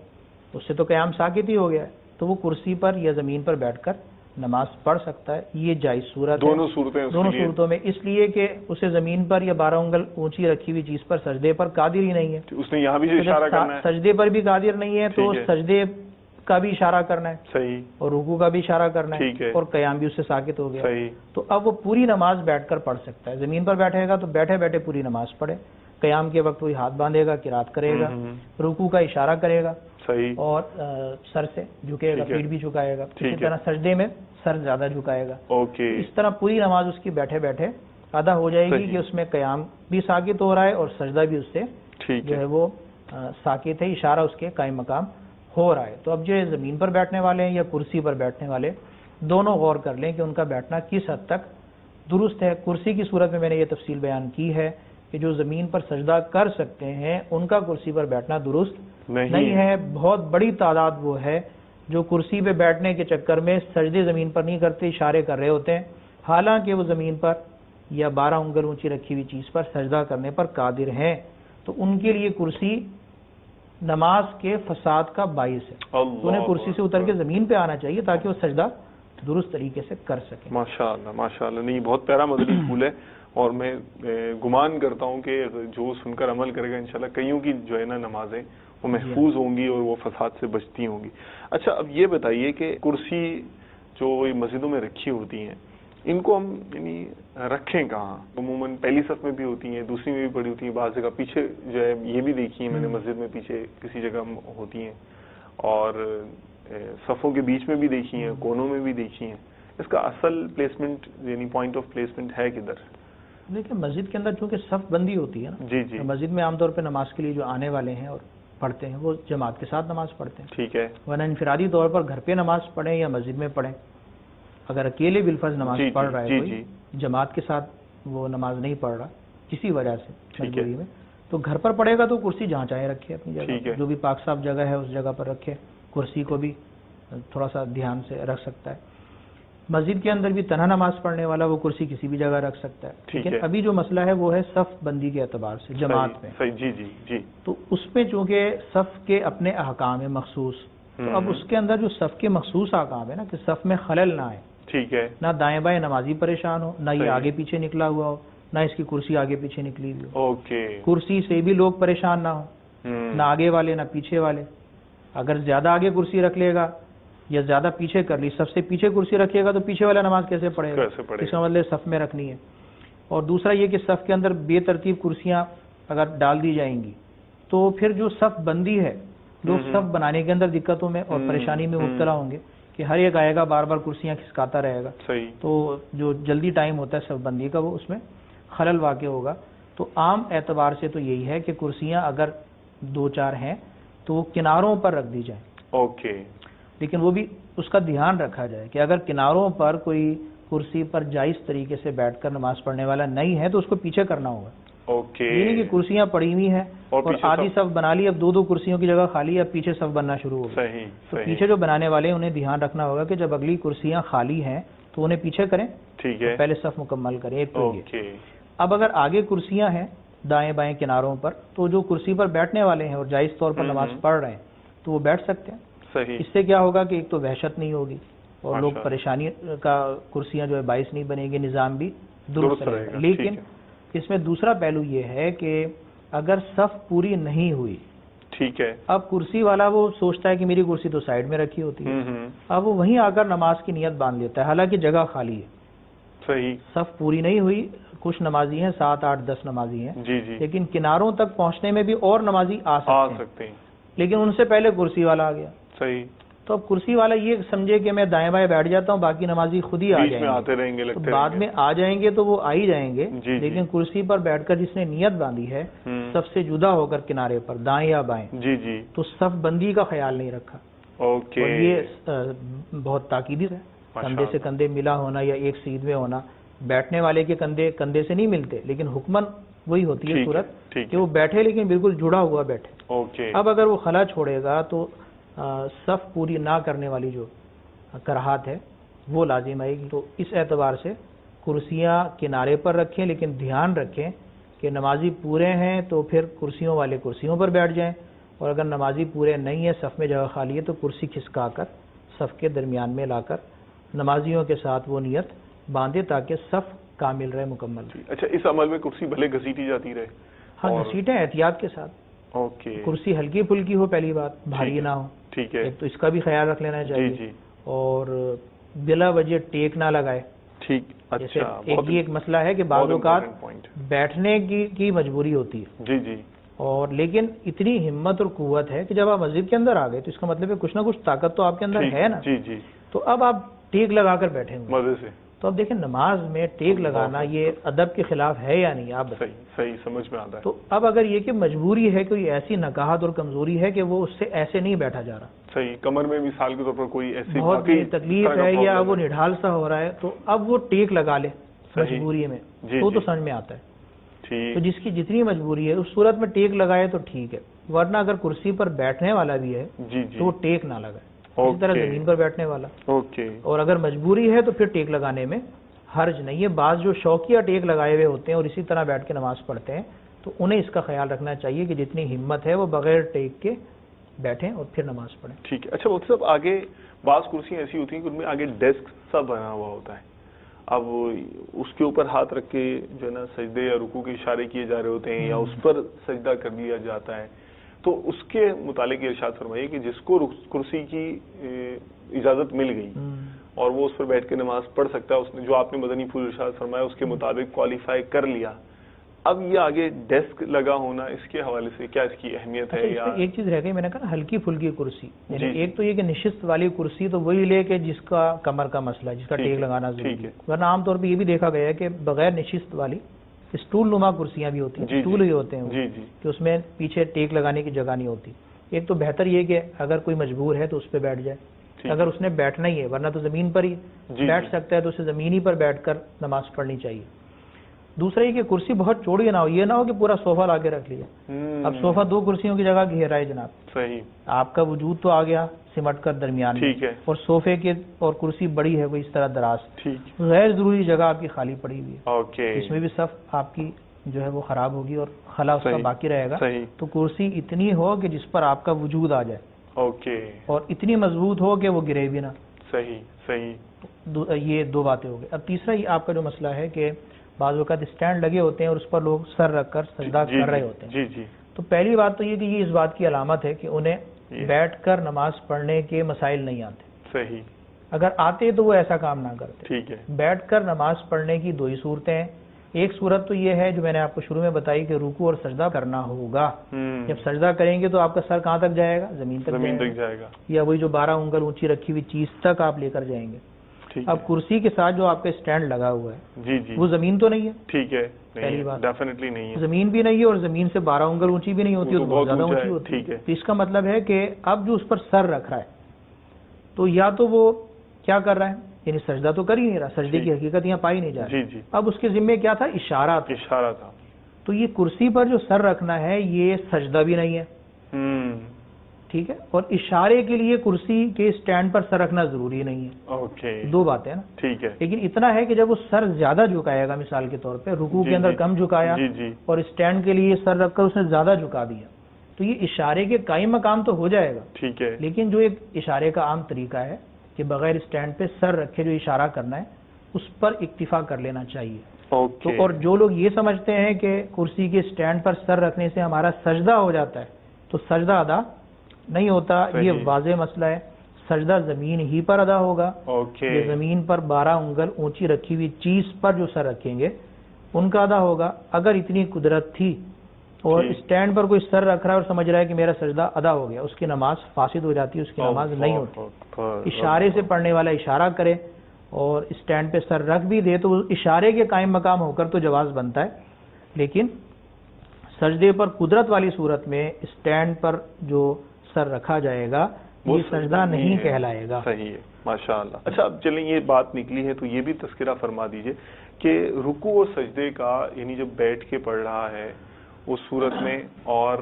اس سے تو قیام ساکت ہی ہو گیا ہے. تو وہ کرسی پر یا زمین پر بیٹھ کر نماز پڑھ سکتا ہے. یہ جائز صورت ہے دونوں صورتوں میں، اس لیے کہ اسے زمین پر یا 12 انگل اونچی رکھی ہوئی چیز پر سجدے پر قادر ہی نہیں ہے. اس نے یہاں بھی اشارہ کرنا ہے. سجدے پر بھی قادر نہیں ہے تو سجدے کا بھی اشارہ کرنا ہے. صحیح. اور رکوع کا بھی اشارہ کرنا ہے اور قیام بھی اس سے ساکت ہو گیا. صحیح. تو اب وہ پوری نماز بیٹھ کر پڑھ سکتا ہے. زمین پر بیٹھے گا تو بیٹھے بیٹھے پوری نماز پڑھے. قیام کے وقت وہی ہاتھ باندھے گا، قرات کرے گا، رکوع کا اشارہ کرے گا. صحیح. اور سر سے جھکے گا، پیٹ بھی جھکائے گا. اسی طرح سجدے میں سر زیادہ جھکائے گا. اوکے. اس طرح پوری نماز اس کی بیٹھے بیٹھے ادا ہو جائے گی کہ اس میں قیام بھی ساکت ہو رہا ہے اور سجدہ بھی اس سے جو ہے وہ ساکت ہے، اشارہ اس کے قائم مقام ہو رہا ہے. تو اب جو زمین پر بیٹھنے والے ہیں یا کرسی پر بیٹھنے والے دونوں غور کر لیں کہ ان کا بیٹھنا کس حد تک درست ہے. کرسی کی صورت میں میں نے یہ تفصیل بیان کی ہے کہ جو زمین پر سجدہ کر سکتے ہیں ان کا کرسی پر بیٹھنا درست نہیں ہے. بہت بڑی تعداد وہ ہے جو کرسی پہ بیٹھنے کے چکر میں سجدے زمین پر نہیں کرتے، اشارے کر رہے ہوتے ہیں، حالانکہ وہ زمین پر یا 12 انگل اونچی رکھی ہوئی چیز پر سجدہ کرنے پر قادر ہیں. تو ان کے لیے کرسی نماز کے فساد کا باعث ہے. تو انہیں کرسی سے اتر کے زمین پہ آنا چاہیے تاکہ وہ سجدہ درست طریقے سے کر سکیں. ماشاءاللہ ماشاءاللہ. نہیں، بہت پیارا مدنی پھول ہے اور میں گمان کرتا ہوں کہ جو سن کر عمل کرے گا انشاءاللہ کئیوں کی جو ہے نا نمازیں وہ محفوظ ہوں گی اور وہ فساد سے بچتی ہوں گی. اچھا، اب یہ بتائیے کہ کرسی جو مسجدوں میں رکھی ہوتی ہیں ان کو ہم یعنی رکھیں کہاں؟ عموماً پہلی صف میں بھی ہوتی ہیں، دوسری میں بھی پڑی ہوتی ہیں، بعض جگہ پیچھے جو ہے یہ بھی دیکھی ہیں میں نے مسجد میں پیچھے کسی جگہ ہوتی ہیں، اور صفوں کے بیچ میں بھی دیکھی ہیں، کونوں میں بھی دیکھی ہیں. اس کا اصل پلیسمنٹ یعنی پوائنٹ آف پلیسمنٹ ہے کدھر؟ دیکھیں، مسجد کے اندر چونکہ صف بندی ہوتی ہے نا، جی جی، مسجد میں عام طور پہ نماز کے لیے جو آنے والے ہیں اور پڑھتے ہیں وہ جماعت کے ساتھ نماز پڑھتے ہیں. ٹھیک ہے. ورنہ انفرادی طور پر گھر پہ نماز پڑھیں یا مسجد میں پڑھیں، اگر اکیلے بالفرض نماز پڑھ رہا ہے کوئی، جماعت کے ساتھ وہ نماز نہیں پڑھ رہا کسی وجہ سے مجبوری میں، تو گھر پر پڑھے گا تو کرسی جہاں چاہے رکھے اپنی جگہ، جو بھی پاک صاف جگہ ہے اس جگہ پر رکھے. کرسی کو بھی تھوڑا سا دھیان سے رکھ سکتا ہے. مسجد کے اندر بھی تنہا نماز پڑھنے والا وہ کرسی کسی بھی جگہ رکھ سکتا ہے. لیکن ابھی جو مسئلہ ہے وہ ہے صف بندی کے اعتبار سے جماعت میں. جی جی جی. تو اس میں چونکہ صف کے اپنے احکام ہیں مخصوص، تو اب اس کے اندر جو صف کے مخصوص احکام ہے نا کہ صف میں خلل نہ آئے. ٹھیک ہے. نہ دائیں بائیں نمازی پریشان ہو، نہ یہ آگے پیچھے نکلا ہوا ہو، نہ اس کی کرسی آگے پیچھے نکلی ہوئی ہو. اوکے. کرسی سے بھی لوگ پریشان نہ ہو، نہ آگے والے نہ پیچھے والے. اگر زیادہ آگے کرسی رکھ لے گا یا زیادہ پیچھے کر لی، سب سے پیچھے کرسی رکھے گا تو پیچھے والا نماز کیسے پڑھے گا؟ اس کا مطلب صف میں رکھنی ہے. اور دوسرا یہ کہ صف کے اندر بے ترتیب کرسیاں اگر ڈال دی جائیں گی تو پھر جو صف بندی ہے، لوگ صف بنانے کے اندر دقتوں میں اور پریشانی میں مبتلا ہوں گے کہ ہر ایک آئے گا بار بار کرسیاں کھسکاتا رہے گا. صحیح. تو جو جلدی ٹائم ہوتا ہے صف بندی کا وہ اس میں خلل واقع ہوگا. تو عام اعتبار سے تو یہی ہے کہ کرسیاں اگر 2-4 ہیں تو وہ کناروں پر رکھ دی جائیں. اوکے. لیکن وہ بھی اس کا دھیان رکھا جائے کہ اگر کناروں پر کوئی کرسی پر جائز طریقے سے بیٹھ کر نماز پڑھنے والا نہیں ہے تو اس کو پیچھے کرنا ہوگا. اوکے. یہ نہیں کہ کرسیاں پڑی ہوئی ہیں اور آدھی صف بنا لی، اب 2 کرسیوں کی جگہ خالی ہے، اب پیچھے صف بننا شروع ہو گئی. تو پیچھے جو بنانے والے ہیں انہیں دھیان رکھنا ہوگا کہ جب اگلی کرسیاں خالی ہیں تو انہیں پیچھے کریں. ٹھیک ہے. پہلے صف مکمل کریں. ایک تو یہ. اب اگر آگے کرسیاں ہیں دائیں بائیں کناروں پر تو جو کرسی پر بیٹھنے والے ہیں اور جائز طور پر نماز پڑھ رہے ہیں تو وہ بیٹھ سکتے ہیں. صحیح. اس سے کیا ہوگا کہ ایک تو وحشت نہیں ہوگی اور لوگ پریشانی کا کرسیاں جو ہے باعث نہیں بنے گی، نظام بھی درست رہے گا. لیکن اس میں دوسرا پہلو یہ ہے کہ اگر صف پوری نہیں ہوئی، ٹھیک ہے، اب کرسی والا وہ سوچتا ہے کہ میری کرسی تو سائیڈ میں رکھی ہوتی ہے، اب وہ وہیں آ کر نماز کی نیت باندھ لیتا ہے، حالانکہ جگہ خالی ہے، صحیح، صف پوری نہیں ہوئی، کچھ نمازی ہیں 7 8 10 نمازی ہیں، جی جی، لیکن کناروں تک پہنچنے میں بھی اور نمازی آ سکتے ہیں، لیکن ان سے پہلے کرسی والا آ گیا، صحیح، تو اب کرسی والا یہ سمجھے کہ میں دائیں بائیں بیٹھ جاتا ہوں، باقی نمازی خود ہی آ بیچ میں جائیں آتے رہیں گے، گے، تو لگتے بعد رہیں میں آ جائیں گے تو وہ آ ہی جائیں گے، جی، لیکن کرسی پر بیٹھ کر جس نے نیت باندھی ہے ہوں، سب سے جدا ہو کر کنارے پر دائیں یا بائیں، جی جی، تو صف بندی کا خیال نہیں رکھا، اوکے، اور یہ بہت تاکیدی ہے، کندھے سے کندھے ملا ہونا یا ایک سیدھ میں ہونا، بیٹھنے والے کے کندھے کندھے سے نہیں ملتے، لیکن حکمن وہی ہوتی ہے صورت کہ وہ بیٹھے لیکن بالکل جڑا ہوا بیٹھے، اوکے، اب اگر وہ خلا چھوڑے گا تو صف پوری نہ کرنے والی جو کراہت ہے وہ لازم آئے گی، تو اس اعتبار سے کرسیاں کنارے پر رکھیں، لیکن دھیان رکھیں کہ نمازی پورے ہیں تو پھر کرسیوں والے کرسیوں پر بیٹھ جائیں، اور اگر نمازی پورے نہیں ہیں، صف میں جگہ خالی ہے، تو کرسی کھسکا کر صف کے درمیان میں لا کر نمازیوں کے ساتھ وہ نیت باندھے تاکہ صف کامل رہے، مکمل رہے۔ اچھا، اس عمل میں کرسی بھلے گھسیٹی جاتی رہے؟ ہاں، گھسیٹیں احتیاط کے ساتھ، اوکے، کرسی ہلکی پھلکی ہو، پہلی بات بھاری نہ ہو، ٹھیک ہے، ایک تو اس کا بھی خیال رکھ لینا چاہیے، جی، اور بلا وجہ ٹیک نہ لگائے، ٹھیک، جیسے اچھا، ایک مسئلہ ہے کہ بعض اوقات بیٹھنے کی مجبوری ہوتی ہے، جی جی، اور لیکن اتنی ہمت اور قوت ہے کہ جب آپ مسجد کے اندر آ گئے تو اس کا مطلب ہے کچھ نہ کچھ طاقت تو آپ کے اندر ہے نا، جی جی، تو اب آپ ٹیک لگا کر بیٹھیں گے، مزے سے، تو اب دیکھیں نماز میں ٹیک لگانا یہ ادب کے خلاف ہے یا نہیں، آپ بتائیں۔ صحیح، سمجھ میں آتا ہے، تو اب اگر یہ کہ مجبوری ہے، کوئی ایسی نقاہت اور کمزوری ہے کہ وہ اس سے ایسے نہیں بیٹھا جا رہا، صحیح، کمر میں مثال کے طور پر کوئی ایسی بہت واقعی تکلیف ہے یا وہ نڈھال سا ہو رہا ہے، تو اب وہ ٹیک لگا لے مجبوری میں، تو سمجھ میں آتا ہے، تو جس کی جتنی مجبوری ہے اس صورت میں ٹیک لگائے تو ٹھیک ہے، ورنہ اگر کرسی پر بیٹھنے والا بھی ہے تو وہ ٹیک نہ لگائے، اسی طرح زمین پر بیٹھنے والا، اوکے، اور اگر مجبوری ہے تو پھر ٹیک لگانے میں حرج نہیں ہے۔ بعض جو شوقیہ ٹیک لگائے ہوئے ہوتے ہیں اور اسی طرح بیٹھ کے نماز پڑھتے ہیں، تو انہیں اس کا خیال رکھنا چاہیے کہ جتنی ہمت ہے وہ بغیر ٹیک کے بیٹھیں اور پھر نماز پڑھیں۔ ٹھیک ہے، اچھا مفتی صاحب، آگے بعض کرسیاں ایسی ہوتی ہیں کہ ان میں آگے ڈیسک سا بنا ہوا ہوتا ہے، اب اس کے اوپر ہاتھ رکھ کے جو ہے نا سجدے یا رکوع کے اشارے کیے جا رہے ہوتے ہیں، یا اس پر سجدہ کر دیا جاتا ہے، تو اس کے متعلق ارشاد فرمائیے کہ جس کو کرسی کی اجازت مل گئی اور وہ اس پر بیٹھ کے نماز پڑھ سکتا ہے، اس نے جو آپ نے مدنی پھول ارشاد فرمایا اس کے مطابق کوالیفائی کر لیا، اب یہ آگے ڈیسک لگا ہونا اس کے حوالے سے کیا اس کی اہمیت ہے؟ یا ایک چیز رہ گئی، میں نے کہا ہلکی پھلکی کرسی، یعنی ایک تو یہ کہ نشست والی کرسی تو وہی لے کے جس کا کمر کا مسئلہ ہے، جس کا ٹیک لگانا ضروری ہے، ورنہ عام طور پہ یہ بھی دیکھا گیا ہے کہ بغیر نشست والی اسٹول نما کرسیاں بھی ہوتی ہیں، اسٹول ہی ہوتے ہیں کہ اس میں پیچھے ٹیک لگانے کی جگہ نہیں ہوتی۔ ایک تو بہتر یہ کہ اگر کوئی مجبور ہے تو اس پہ بیٹھ جائے، اگر اس نے بیٹھنا ہی ہے، ورنہ تو زمین پر ہی بیٹھ سکتا ہے تو اسے زمین ہی پر بیٹھ کر نماز پڑھنی چاہیے۔ دوسرا یہ کہ کرسی بہت چوڑی نہ ہو، یہ نہ ہو کہ پورا صوفہ لا کے رکھ لیا، اب صوفہ 2 کرسیوں کی جگہ گھیرا ہے جناب، صحیح، آپ کا وجود تو آ گیا سمٹ کر درمیان میں، اور صوفے کے اور کرسی بڑی ہے وہ اس طرح دراز، غیر ضروری جگہ آپ کی خالی پڑی ہوئی ہے، اس میں بھی صف آپ کی جو ہے وہ خراب ہوگی اور خلا اس کا باقی رہے گا، تو کرسی اتنی ہو کہ جس پر آپ کا وجود آ جائے، اور اتنی مضبوط ہو کہ وہ گرے بھی نہ، یہ 2 باتیں ہو گئی۔ اب تیسرا یہ آپ کا جو مسئلہ ہے کہ بعض اوقات اسٹینڈ لگے ہوتے ہیں اور اس پر لوگ سر رکھ کر سجدہ کر رہے ہوتے ہیں، تو پہلی بات تو یہ کہ یہ اس بات کی علامت ہے کہ انہیں بیٹھ کر نماز پڑھنے کے مسائل نہیں آتے، صحیح، اگر آتے تو وہ ایسا کام نہ کرتے۔ بیٹھ کر نماز پڑھنے کی 2 ہی صورتیں ہیں، ایک صورت تو یہ ہے جو میں نے آپ کو شروع میں بتائی کہ رکوع اور سجدہ کرنا ہوگا، جب سجدہ کریں گے تو آپ کا سر کہاں تک جائے گا؟ زمین تک جائے گا، یا وہی جو 12 انگل اونچی رکھی ہوئی چیز تک آپ لے کر جائیں گے۔ اب کرسی کے ساتھ جو آپ کا اسٹینڈ لگا ہوا ہے وہ زمین تو نہیں ہے، ٹھیک ہے، پہلی بات ڈیفینیٹلی نہیں ہے، زمین بھی نہیں ہے، اور زمین سے 12 انگل اونچی بھی نہیں ہوتی، اور بہت زیادہ اونچی ہوتی ہے، تو اس کا مطلب ہے کہ اب جو اس پر سر رکھ رہا ہے تو یا تو وہ کیا کر رہا ہے، یعنی سجدہ تو کر ہی نہیں رہا، سجدے کی حقیقت یہاں پائی نہیں جا رہی، اب اس کے ذمے کیا تھا؟ اشارہ تھا، تو یہ کرسی پر جو سر رکھنا ہے یہ سجدہ بھی نہیں ہے، ٹھیک ہے، اور اشارے کے لیے کرسی کے اسٹینڈ پر سر رکھنا ضروری نہیں ہے، 2 باتیں نا، ٹھیک ہے، لیکن اتنا ہے کہ جب وہ سر زیادہ جھکائے گا، مثال کے طور پہ رکوع کے اندر کم جھکایا اور اسٹینڈ کے لیے سر رکھ کر اس نے زیادہ جھکا دیا، تو یہ اشارے کے قائم مقام تو ہو جائے گا، ٹھیک ہے، لیکن جو ایک اشارے کا عام طریقہ ہے کہ بغیر اسٹینڈ پہ سر رکھے جو اشارہ کرنا ہے اس پر اکتفا کر لینا چاہیے، اوکے. تو اور جو لوگ یہ سمجھتے ہیں کہ کرسی کے سٹینڈ پر سر رکھنے سے ہمارا سجدہ ہو جاتا ہے تو سجدہ ادا نہیں ہوتا. یہ واضح مسئلہ ہے. سجدہ زمین ہی پر ادا ہوگا. اوکے. یہ زمین پر 12 انگل اونچی رکھی ہوئی چیز پر جو سر رکھیں گے ان کا ادا ہوگا. اگر اتنی قدرت تھی اور اسٹینڈ پر کوئی سر رکھ رہا ہے اور سمجھ رہا ہے کہ میرا سجدہ ادا ہو گیا، اس کی نماز فاسد ہو جاتی ہے، اس کی نماز نہیں ہوتی. اشارے سے پڑھنے والا اشارہ کرے اور اسٹینڈ پہ سر رکھ بھی دے تو اشارے کے قائم مقام ہو کر تو جواز بنتا ہے، لیکن سجدے پر قدرت والی صورت میں اسٹینڈ پر جو سر رکھا جائے گا یہ سجدہ نہیں کہلائے گا. صحیح ہے، ماشاءاللہ. اچھا اب چلیں یہ بات نکلی ہے تو یہ بھی تذکرہ فرما دیجئے کہ رکوع اور سجدے کا یعنی جب بیٹھ کے پڑھ رہا ہے اس صورت میں، اور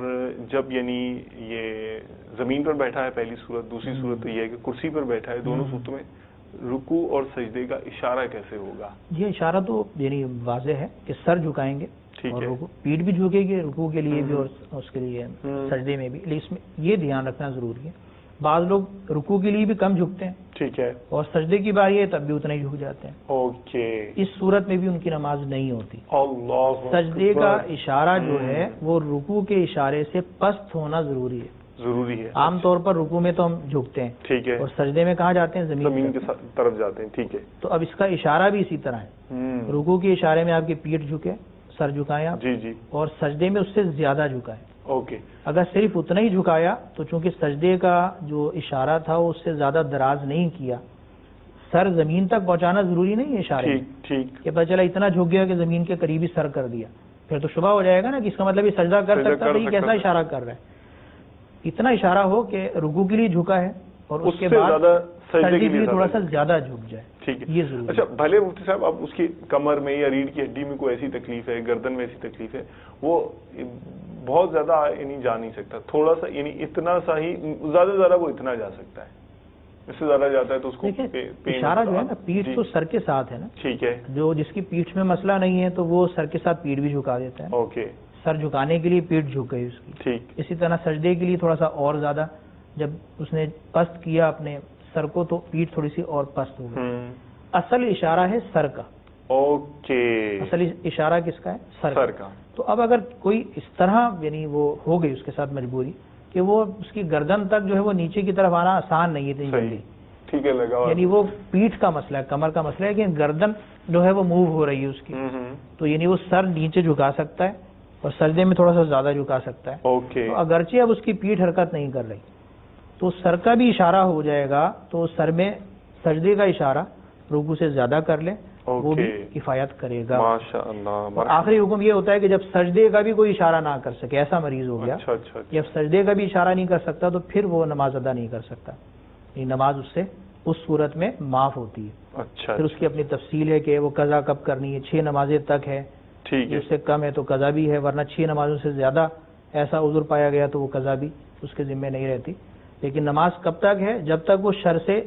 جب یعنی یہ زمین پر بیٹھا ہے پہلی صورت، دوسری صورت تو یہ ہے کہ کرسی پر بیٹھا ہے، دونوں صورتوں میں رکوع اور سجدے کا اشارہ کیسے ہوگا؟ یہ اشارہ تو یعنی واضح ہے کہ سر جھکائیں گے اور پیٹھ بھی جھکے گی رکوع کے لیے بھی اور اس کے لیے سجدے میں بھی. لیکن اس میں یہ دھیان رکھنا ضروری ہے بعض لوگ رکوع کے لیے بھی کم جھکتے ہیں، ٹھیک ہے، اور سجدے کی باری ہے تب بھی اتنا ہی جھک جاتے ہیں. اوکے. اس صورت میں بھی ان کی نماز نہیں ہوتی. اللہ سجدے کا اشارہ جو ہے وہ رکوع کے اشارے سے پست ہونا ضروری ہے. ضروری ہے. عام طور پر رکوع میں تو ہم جھکتے ہیں، ٹھیک ہے، اور سجدے میں کہاں جاتے ہیں؟ زمین کی طرف جاتے ہیں. ٹھیک ہے. تو اب اس کا اشارہ بھی اسی طرح ہے. رکوع کے اشارے میں آپ کی پیٹھ جھکے، سر جھکائیں آپ، جی جی، اور سجدے میں اس سے زیادہ جھکائیں. اوکے. اگر صرف اتنا ہی جھکایا تو چونکہ سجدے کا جو اشارہ تھا وہ اس سے زیادہ دراز نہیں کیا، سر زمین تک پہنچانا ضروری نہیں ہے اشارے میں، ٹھیک، کہ پتہ چلا اتنا جھک گیا کہ زمین کے قریب ہی سر کر دیا، پھر تو شبہ ہو جائے گا نا کہ اس کا مطلب یہ سجدہ کر سکتا ہے، کیسا اشارہ کر رہا ہے. اتنا اشارہ ہو کہ رکوع کے لیے جھکا ہے اور اس کے بعد سجدے کے لیے تھوڑا سا زیادہ جھک جائے. ٹھیک ہے، یہ ضروری. اچھا بھلے مفتی صاحب اب اس کی کمر میں یا ریڑھ کی ہڈی میں کوئی ایسی تکلیف ہے، گردن میں ایسی تکلیف ہے، وہ بہت زیادہ یعنی جا نہیں سکتا، تھوڑا سا یعنی اتنا سا ہی، زیادہ سے زیادہ وہ اتنا جا سکتا ہے، اس سے زیادہ جاتا ہے تو اس کو اشارہ جو ہے نا پیٹھ تو سر کے ساتھ ہے نا. ٹھیک ہے. جو جس کی پیٹھ میں مسئلہ نہیں ہے تو وہ سر کے ساتھ پیٹھ بھی جھکا دیتا ہے. اوکے. سر جھکانے کے لیے پیٹھ جھک گئی اس کی. ٹھیک. اسی طرح سجدے کے لیے تھوڑا سا اور زیادہ، جب اس نے پست کیا اپنے سر کو تو پیٹھ تھوڑی سی اور پست ہو گئی. اصل اشارہ ہے سر کا. اوکے. اصل اشارہ کس کا ہے؟ سر کا. تو اب اگر کوئی اس طرح یعنی وہ ہو گئی اس کے ساتھ مجبوری کہ وہ اس کی گردن تک جو ہے وہ نیچے کی طرف آنا آسان نہیں ہے جلدی، ٹھیک ہے، لگا یعنی وہ پیٹھ کا مسئلہ ہے، کمر کا مسئلہ ہے کہ گردن جو ہے وہ موو ہو رہی ہے اس کی، تو یعنی وہ سر نیچے جھکا سکتا ہے اور سجدے میں تھوڑا سا زیادہ جھکا سکتا ہے. اوکے. تو اگرچہ اب اس کی پیٹھ حرکت نہیں کر رہی تو سر کا بھی اشارہ ہو جائے گا، تو سر میں سجدے کا اشارہ رکوع سے زیادہ کر لے، وہ بھی کفایت کرے گا. ماشاءاللہ. اور آخری حکم یہ ہوتا ہے کہ جب سجدے کا بھی کوئی اشارہ نہ کر سکے، ایسا مریض ہو گیا جب سجدے کا بھی اشارہ نہیں کر سکتا تو پھر وہ نماز ادا نہیں کر سکتا، یہ نماز اس سے اس صورت میں معاف ہوتی ہے. اچھا. پھر اس کی اپنی تفصیل ہے کہ وہ قضا کب کرنی ہے. 6 نمازیں تک ہے، ٹھیک ہے، اس سے کم ہے تو قضا بھی ہے، ورنہ 6 نمازوں سے زیادہ ایسا عذر پایا گیا تو وہ قضا بھی اس کے ذمہ نہیں رہتی. لیکن نماز کب تک ہے؟ جب تک وہ سر سے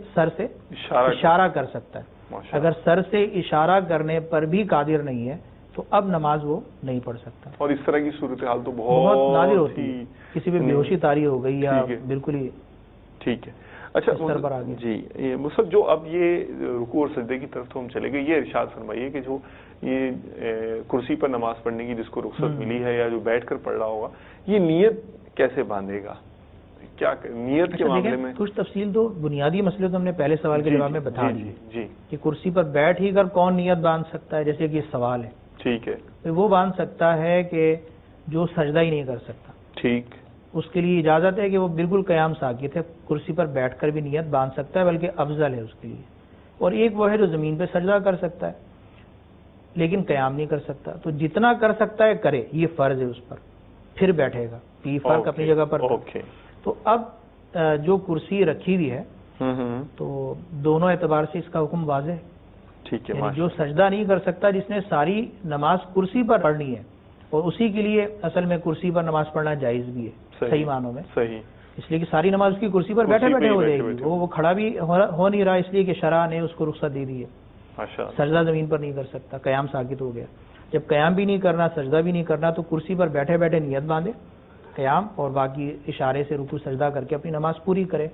اشارہ کر سکتا ہے. اگر سر سے اشارہ کرنے پر بھی قادر نہیں ہے تو اب نماز وہ نہیں پڑھ سکتا. اور اس طرح کی صورتحال تو بہت نادر ہوتی ہے، کسی پہ بے ہوشی طاری ہو گئی یا بالکل ہی. ٹھیک ہے. اچھا جی مصعب، جو اب یہ رکوع اور سجدے کی طرف تو ہم چلے گئے، یہ ارشاد فرمائیے کہ جو یہ کرسی پر نماز پڑھنے کی جس کو رخصت ملی ہے یا جو بیٹھ کر پڑھ رہا ہوگا، یہ نیت کیسے باندھے گا؟ کیا نیت کے معاملے میں کچھ تفصیل تو بنیادی مسئلے تو ہم نے پہلے سوال کے جواب میں بتا دی جی کہ کرسی پر بیٹھ ہی کر کون نیت باندھ سکتا ہے، جیسے کہ یہ سوال ہے. ٹھیک ہے. وہ باندھ سکتا ہے کہ جو سجدہ ہی نہیں کر سکتا، ٹھیک، اس کے لیے اجازت ہے کہ وہ بالکل قیام ساکت ہے، کرسی پر بیٹھ کر بھی نیت باندھ سکتا ہے، بلکہ افضل ہے اس کے لیے. اور ایک وہ ہے جو زمین پہ سجدہ کر سکتا ہے لیکن قیام نہیں کر سکتا، تو جتنا کر سکتا ہے کرے، یہ فرض ہے اس پر، پھر بیٹھے گا. یہ فرق اپنی جگہ پر. تو اب جو کرسی رکھی ہوئی ہے تو دونوں اعتبار سے اس کا حکم واضح ہے. ٹھیک ہے. جو سجدہ نہیں کر سکتا، جس نے ساری نماز کرسی پر پڑھنی ہے، اور اسی کے لیے اصل میں کرسی پر نماز پڑھنا جائز بھی ہے صحیح معنوں میں. صحیح. اس لیے کہ ساری نماز اس کی کرسی پر بیٹھے بیٹھے ہو جائے گی، وہ کھڑا بھی ہو نہیں رہا، اس لیے کہ شرع نے اس کو رخصت دے دی ہے. سجدہ زمین پر نہیں کر سکتا، قیام ساکت ہو گیا. جب قیام بھی نہیں کرنا، سجدہ بھی نہیں کرنا، تو کرسی پر بیٹھے بیٹھے نیت باندھے قیام، اور باقی اشارے سے رکوع سجدہ کر کے اپنی نماز پوری کرے،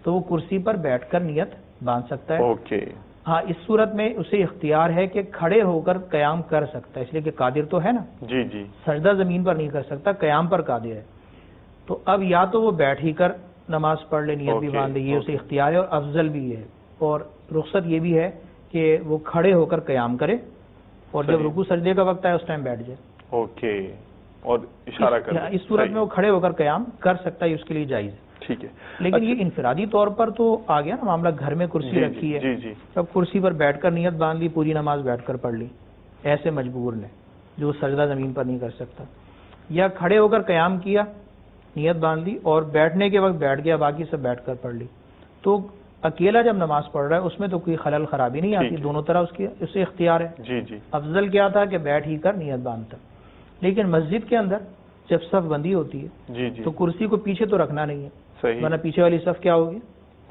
تو وہ کرسی پر بیٹھ کر نیت باندھ سکتا ہے. اوکے. ہاں اس صورت میں اسے اختیار ہے کہ کھڑے ہو کر قیام کر سکتا ہے، اس لیے کہ قادر تو ہے نا، جی جی سجدہ زمین پر نہیں کر سکتا، قیام پر قادر ہے. تو اب یا تو وہ بیٹھ ہی کر نماز پڑھ لے، نیت بھی باندھ لے، یہ اسے اختیار ہے اور افضل بھی ہے. اور رخصت یہ بھی ہے کہ وہ کھڑے ہو کر قیام کرے اور جب رکوع سجدے کا وقت آئے اس ٹائم بیٹھ جائے. اوکے، اور اشارہ کر اس صورت میں وہ کھڑے ہو کر قیام کر سکتا ہے، اس کے لیے جائز ہے. ٹھیک ہے. لیکن یہ انفرادی طور پر تو آ گیا نا معاملہ، گھر میں کرسی رکھی ہے، جی جی اب کرسی پر بیٹھ کر نیت باندھ لی، پوری نماز بیٹھ کر پڑھ لی، ایسے مجبور نے جو سجدہ زمین پر نہیں کر سکتا. یا کھڑے ہو کر قیام کیا، نیت باندھ لی اور بیٹھنے کے وقت بیٹھ گیا، باقی سب بیٹھ کر پڑھ لی. تو اکیلا جب نماز پڑھ رہا ہے اس میں تو کوئی خلل خرابی نہیں آتی، دونوں طرح اسے اختیار ہے. جی جی افضل کیا تھا کہ بیٹھ ہی کر نیت باندھتا. لیکن مسجد کے اندر جب صف بندی ہوتی ہے جی جی تو کرسی کو پیچھے تو رکھنا نہیں ہے، صحیح، ورنہ پیچھے والی صف کیا ہوگی،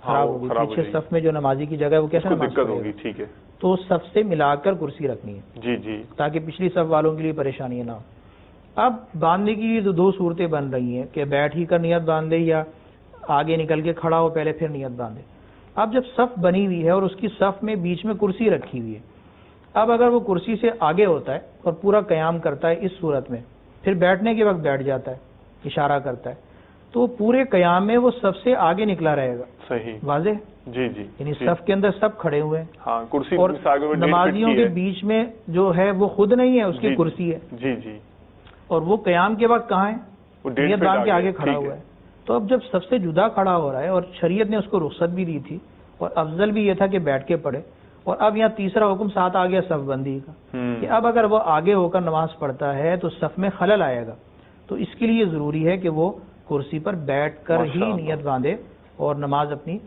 خراب ہوگی. خراب ہو پیچھے جائے گی. صف میں جو نمازی کی جگہ ہے وہ کیسے نماز دقت پڑھے ہوگی. گا؟ ٹھیک ہے. تو صف سے ملا کر کرسی رکھنی ہے جی جی تاکہ پچھلی صف والوں کے لیے پریشانی نہ ہو. اب باندھنے کی تو دو صورتیں بن رہی ہیں کہ بیٹھ ہی کر نیت باندھے یا آگے نکل کے کھڑا ہو پہلے پھر نیت باندھے. اب جب صف بنی ہوئی ہے اور اس کی صف میں بیچ میں کرسی رکھی ہوئی ہے، اب اگر وہ کرسی سے آگے ہوتا ہے اور پورا قیام کرتا ہے اس صورت میں، پھر بیٹھنے کے وقت بیٹھ جاتا ہے، اشارہ کرتا ہے، تو پورے قیام میں وہ سب سے آگے نکلا رہے گا. صحیح. واضح؟ جی جی یعنی صف کے اندر سب کھڑے ہوئے ہیں ہاں، کرسی اور آگے میں 1.5 فٹ نمازیوں کی کے ہے. بیچ میں جو ہے وہ خود نہیں ہے، اس کی کرسی ہے. جی جی اور وہ قیام کے وقت کہاں ہے؟ وہ 1.5 نیت فٹ باندھ کے آگے کھڑا ٹھیک ہوا ہے. تو اب جب سب سے جدا کھڑا ہو رہا ہے اور شریعت نے اس کو رخصت بھی دی تھی اور افضل بھی یہ تھا کہ بیٹھ کے پڑھے، اور اب یہاں تیسرا حکم ساتھ آ گیا صف بندی کا کہ اب اگر وہ آگے ہو کر نماز پڑھتا ہے تو صف میں خلل آئے گا. تو اس کے لیے ضروری ہے کہ وہ کرسی پر بیٹھ کر ہی نیت باندھے اور نماز اپنی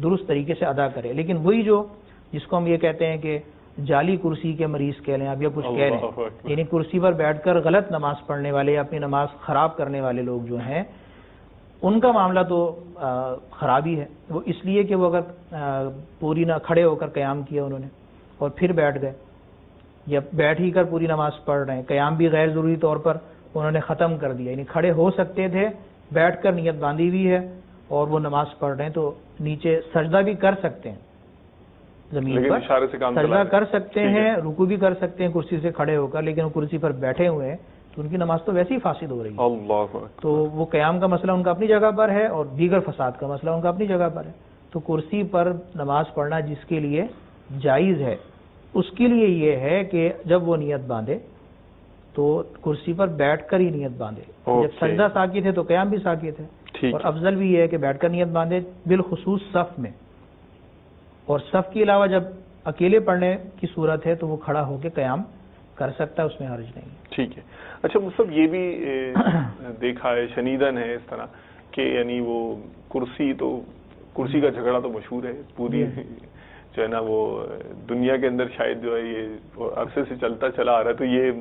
درست طریقے سے ادا کرے. لیکن وہی جو جس کو ہم یہ کہتے ہیں کہ جعلی کرسی کے مریض کہہ لیں اب یا کچھ کہہ لیں، یعنی کرسی پر بیٹھ کر غلط نماز پڑھنے والے یا اپنی نماز خراب کرنے والے لوگ جو ہیں، ان کا معاملہ تو خرابی ہے. وہ اس لیے کہ وہ اگر پوری نہ کھڑے ہو کر قیام کیا انہوں نے اور پھر بیٹھ گئے، یا بیٹھ ہی کر پوری نماز پڑھ رہے ہیں، قیام بھی غیر ضروری طور پر انہوں نے ختم کر دیا، یعنی کھڑے ہو سکتے تھے، بیٹھ کر نیت باندھی ہوئی ہے اور وہ نماز پڑھ رہے ہیں، تو نیچے سجدہ بھی کر سکتے ہیں، زمین پر سجدہ کر سکتے ہیں، رکوع بھی کر سکتے ہیں کرسی سے کھڑے ہو کر، لیکن وہ کرسی پر بیٹھے ہوئے ہیں تو ان کی نماز تو ویسے ہی فاسد ہو رہی ہے. اللہ. تو وہ قیام کا مسئلہ ان کا اپنی جگہ پر ہے اور دیگر فساد کا مسئلہ ان کا اپنی جگہ پر ہے. تو کرسی پر نماز پڑھنا جس کے لیے جائز ہے اس کے لیے یہ ہے کہ جب وہ نیت باندھے تو کرسی پر بیٹھ کر ہی نیت باندھے. جب سجدہ ساکت ہے تو قیام بھی ساکت ہے، اور افضل بھی یہ ہے کہ بیٹھ کر نیت باندھے، بالخصوص صف میں. اور صف کے علاوہ جب اکیلے پڑھنے کی صورت ہے تو وہ کھڑا ہو کے قیام کر سکتا ہے، اس میں حرج نہیں. ٹھیک ہے. اچھا مصطفیٰ، یہ بھی دیکھا ہے، شنیدن ہے اس طرح کہ یعنی وہ کرسی کا جھگڑا تو مشہور ہے پوری جو ہے نا، وہ دنیا کے اندر شاید جو ہے یہ عرصے سے چلتا چلا آ رہا ہے. تو یہ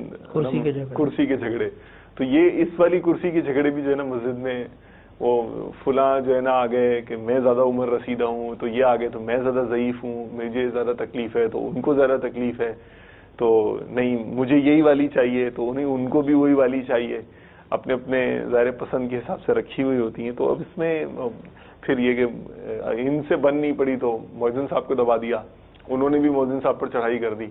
کرسی کے جھگڑے، تو یہ اس والی کرسی کے جھگڑے بھی جو ہے نا مسجد میں، وہ فلاں جو ہے نا آگے کہ میں زیادہ عمر رسیدہ ہوں تو یہ آگے تو میں زیادہ ضعیف ہوں، مجھے زیادہ تکلیف ہے تو ان کو زیادہ تکلیف ہے، تو نہیں مجھے یہی والی چاہیے تو انہیں ان کو بھی وہی والی چاہیے، اپنے اپنے ظاہر پسند کے حساب سے رکھی ہوئی ہوتی ہیں. تو اب اس میں پھر یہ کہ ان سے بن نہیں پڑی تو مؤذن صاحب کو دبا دیا، انہوں نے بھی مؤذن صاحب پر چڑھائی کر دی.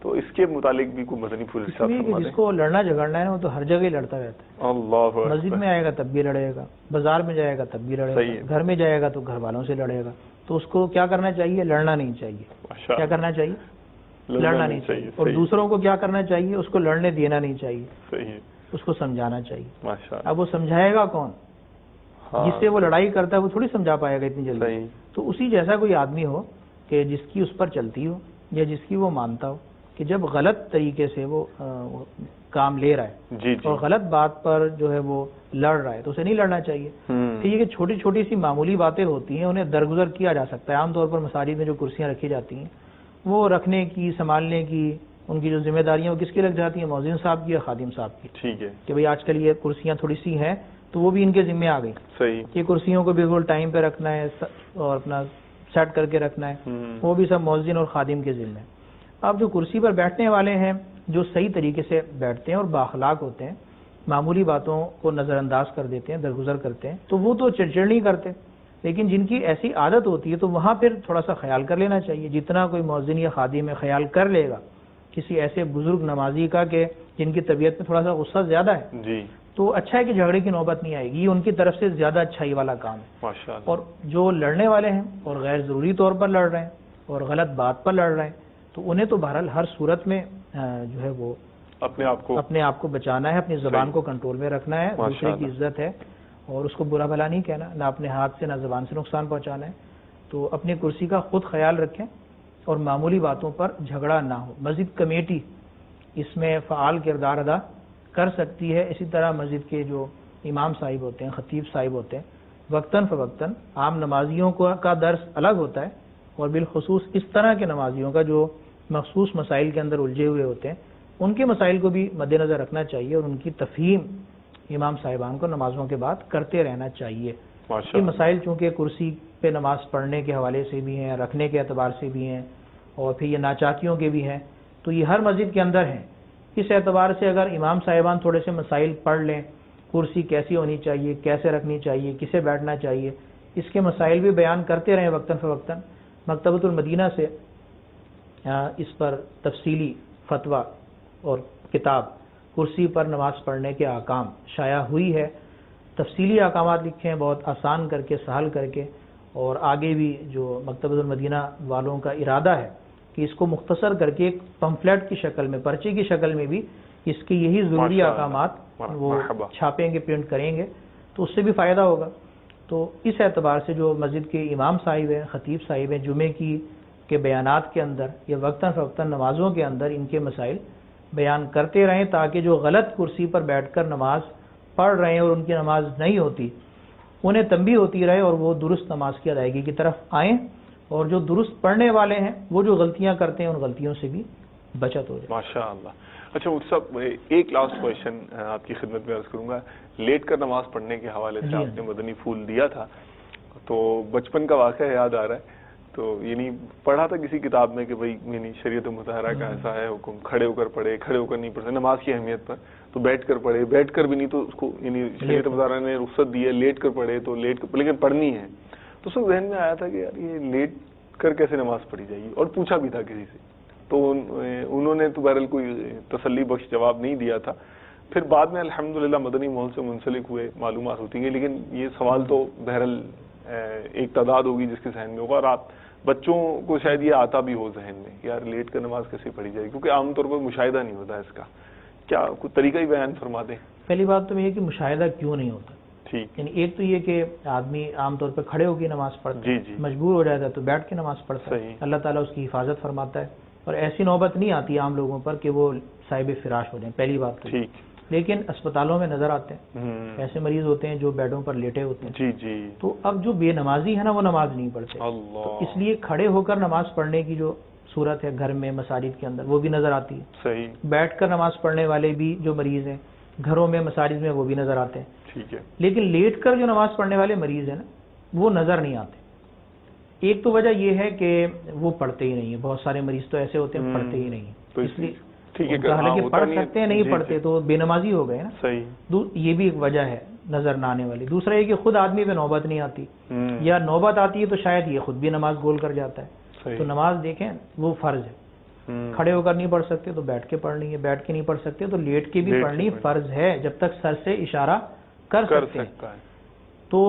تو اس کے متعلق بھی کوئی مدنی پھول جس کو لڑنا جھگڑنا ہے وہ تو ہر جگہ ہی لڑتا رہتا ہے. اللہ، مسجد میں آئے گا تب بھی لڑے گا، بازار میں جائے گا تب بھی لڑے گا، گھر میں جائے گا تو گھر والوں سے لڑے گا. تو اس کو کیا کرنا چاہیے؟ لڑنا نہیں چاہیے. کیا کرنا چاہیے؟ لڑنا نہیں چاہیے. اور دوسروں کو کیا کرنا چاہیے؟ اس کو لڑنے دینا نہیں چاہیے، اس کو سمجھانا چاہیے. اب وہ سمجھائے گا کون؟ جس سے وہ لڑائی کرتا ہے وہ تھوڑی سمجھا پائے گا اتنی جلدی. تو اسی جیسا کوئی آدمی ہو کہ جس کی اس پر چلتی ہو یا جس کی وہ مانتا ہو کہ جب غلط طریقے سے وہ کام لے رہا ہے اور غلط بات پر جو ہے وہ لڑ رہا ہے تو اسے نہیں لڑنا چاہیے. یہ کہ چھوٹی چھوٹی سی معمولی باتیں ہوتی ہیں انہیں درگزر کیا جا سکتا ہے. عام طور پر مساجد میں جو کرسیاں رکھی جاتی ہیں وہ رکھنے کی، سنبھالنے کی، ان کی جو ذمہ داریاں وہ کس کی لگ جاتی ہیں؟ مؤذن صاحب کی یا خادم صاحب کی. ٹھیک ہے کہ بھئی آج کل یہ کرسیاں تھوڑی سی ہیں تو وہ بھی ان کے ذمہ آ گئی. صحیح کہ کرسیوں کو بالکل ٹائم پہ رکھنا ہے اور اپنا سیٹ کر کے رکھنا ہے، وہ بھی سب مؤذن اور خادم کے ذمہ ہے. اب جو کرسی پر بیٹھنے والے ہیں جو صحیح طریقے سے بیٹھتے ہیں اور بااخلاق ہوتے ہیں، معمولی باتوں کو نظر انداز کر دیتے ہیں، درگزر کرتے ہیں، تو وہ تو چڑچڑ نہیں کرتے. لیکن جن کی ایسی عادت ہوتی ہے تو وہاں پھر تھوڑا سا خیال کر لینا چاہیے. جتنا کوئی مؤذن یا خادم میں خیال کر لے گا کسی ایسے بزرگ نمازی کا کہ جن کی طبیعت میں تھوڑا سا غصہ زیادہ ہے جی تو اچھا ہے کہ جھگڑے کی نوبت نہیں آئے گی. یہ ان کی طرف سے زیادہ اچھائی والا کام ہے. ماشاءاللہ. اور جو لڑنے والے ہیں اور غیر ضروری طور پر لڑ رہے ہیں اور غلط بات پر لڑ رہے ہیں تو انہیں تو بہرحال ہر صورت میں جو ہے وہ اپنے آپ کو بچانا ہے, اپنی زبان کو کنٹرول میں رکھنا ہے, دوسرے کی عزت ہے اور اس کو برا بھلا نہیں کہنا, نہ اپنے ہاتھ سے نہ زبان سے نقصان پہنچانا ہے. تو اپنی کرسی کا خود خیال رکھیں اور معمولی باتوں پر جھگڑا نہ ہو. مسجد کمیٹی اس میں فعال کردار ادا کر سکتی ہے. اسی طرح مسجد کے جو امام صاحب ہوتے ہیں, خطیب صاحب ہوتے ہیں, وقتاً فوقتاً عام نمازیوں کا درس الگ ہوتا ہے اور بالخصوص اس طرح کے نمازیوں کا جو مخصوص مسائل کے اندر الجھے ہوئے ہوتے ہیں ان کے مسائل کو بھی مد نظر رکھنا چاہیے اور ان کی تفہیم امام صاحبان کو نمازوں کے بعد کرتے رہنا چاہیے. یہ مسائل چونکہ کرسی پہ نماز پڑھنے کے حوالے سے بھی ہیں, رکھنے کے اعتبار سے بھی ہیں اور پھر یہ ناچاکیوں کے بھی ہیں, تو یہ ہر مسجد کے اندر ہیں. اس اعتبار سے اگر امام صاحبان تھوڑے سے مسائل پڑھ لیں, کرسی کیسی ہونی چاہیے, کیسے رکھنی چاہیے, کسے بیٹھنا چاہیے, اس کے مسائل بھی بیان کرتے رہیں وقتاً فوقتاً. مکتبۃ المدینہ سے اس پر تفصیلی فتویٰ اور کتاب کرسی پر نماز پڑھنے کے احکام شائع ہوئی ہے. تفصیلی احکامات لکھے ہیں بہت آسان کر کے, سہل کر کے, اور آگے بھی جو مکتبۃ المدینہ والوں کا ارادہ ہے کہ اس کو مختصر کر کے ایک پمفلیٹ کی شکل میں, پرچے کی شکل میں بھی اس کے یہی ضروری احکامات وہ چھاپیں گے, پرنٹ کریں گے, تو اس سے بھی فائدہ ہوگا. تو اس اعتبار سے جو مسجد کے امام صاحب ہیں, خطیب صاحب ہیں, جمعے کے بیانات کے اندر یا وقتاً فوقتاً نمازوں کے اندر ان کے مسائل بیان کرتے رہیں تاکہ جو غلط کرسی پر بیٹھ کر نماز پڑھ رہے ہیں اور ان کی نماز نہیں ہوتی انہیں تنبیہ ہوتی رہے اور وہ درست نماز کی ادائیگی کی طرف آئیں, اور جو درست پڑھنے والے ہیں وہ جو غلطیاں کرتے ہیں ان غلطیوں سے بھی بچت ہو جائے. ماشاءاللہ. اچھا مفتی صاحب, ایک لاسٹ کویشچن آپ کی خدمت میں عرض کروں گا. لیٹ کر نماز پڑھنے کے حوالے سے آپ نے مدنی پھول دیا تھا تو بچپن کا واقعہ یاد آ رہا ہے. تو یعنی پڑھا تھا کسی کتاب میں کہ بھائی یعنی شریعت مطہرہ کا ایسا ہے حکم, کھڑے ہو کر پڑھے, کھڑے ہو کر نہیں پڑھتے, نماز کی اہمیت پر, تو بیٹھ کر پڑھے, بیٹھ کر بھی نہیں تو اس کو یعنی شریعت مطہرہ نے رخصت دی ہے لیٹ کر پڑھے تو لیٹ کر, لیکن پڑھنی ہے. تو اس وقت ذہن میں آیا تھا کہ یار یہ لیٹ کر کیسے نماز پڑھی جائے گی, اور پوچھا بھی تھا کسی سے, تو انہوں نے تو بہرحال کوئی تسلی بخش جواب نہیں دیا تھا. پھر بعد میں الحمدللہ مدنی ماحول سے منسلک ہوئے, معلومات ہوتی ہیں, لیکن یہ سوال تو بہرحال ایک تعداد ہوگی جس کے ذہن میں ہوگا, اور آپ بچوں کو شاید یہ آتا بھی ہو ذہن میں کہ یار لیٹ کر نماز کیسے پڑھی جائے گی, کیونکہ عام طور پر مشاہدہ نہیں ہوتا ہے اس کا. کیا کوئی طریقہ ہی بیان فرما دیں؟ پہلی بات تو یہ ہے کہ مشاہدہ کیوں نہیں ہوتا. ٹھیک. یعنی ایک تو یہ کہ آدمی عام طور پہ کھڑے ہو کے نماز پڑھتا ہے, مجبور ہو جاتا ہے تو بیٹھ کے نماز پڑھتا ہے, اللہ تعالیٰ اس کی حفاظت فرماتا ہے, اور ایسی نوبت نہیں آتی عام لوگوں پر کہ وہ صاحب فراش ہو جائیں. پہلی بات تو ٹھیک. لیکن اسپتالوں میں نظر آتے ہیں ایسے مریض ہوتے ہیں جو بیڈوں پر لیٹے ہوتے ہیں. جی جی. تو اب جو بے نمازی ہے نا وہ نماز نہیں پڑھتے, تو اس لیے کھڑے ہو کر نماز پڑھنے کی جو صورت ہے گھر میں مساجد کے اندر وہ بھی نظر آتی ہے. صحیح. بیٹھ کر نماز پڑھنے والے بھی جو مریض ہیں گھروں میں مساجد میں وہ بھی نظر آتے ہیں. ٹھیک ہے. لیکن لیٹ کر جو نماز پڑھنے والے مریض ہیں نا وہ نظر نہیں آتے. ایک تو وجہ یہ ہے کہ وہ پڑھتے ہی نہیں ہیں, بہت سارے مریض تو ایسے ہوتے ہیں پڑھتے ہی نہیں ہیں, تو اس لیے حالانکہ پڑھ سکتے ہیں نہیں پڑھتے تو بے نمازی ہو گئے نا. صحیح. یہ بھی ایک وجہ ہے نظر نہ آنے والی. دوسرا یہ کہ خود آدمی پہ نوبت نہیں آتی, یا نوبت آتی ہے تو شاید یہ خود بھی نماز گول کر جاتا ہے. تو نماز دیکھیں وہ فرض ہے, کھڑے ہو کر نہیں پڑھ سکتے تو بیٹھ کے پڑھنی ہے, بیٹھ کے نہیں پڑھ سکتے تو لیٹ کے بھی پڑھنی فرض ہے جب تک سر سے اشارہ کر سکتے ہیں. تو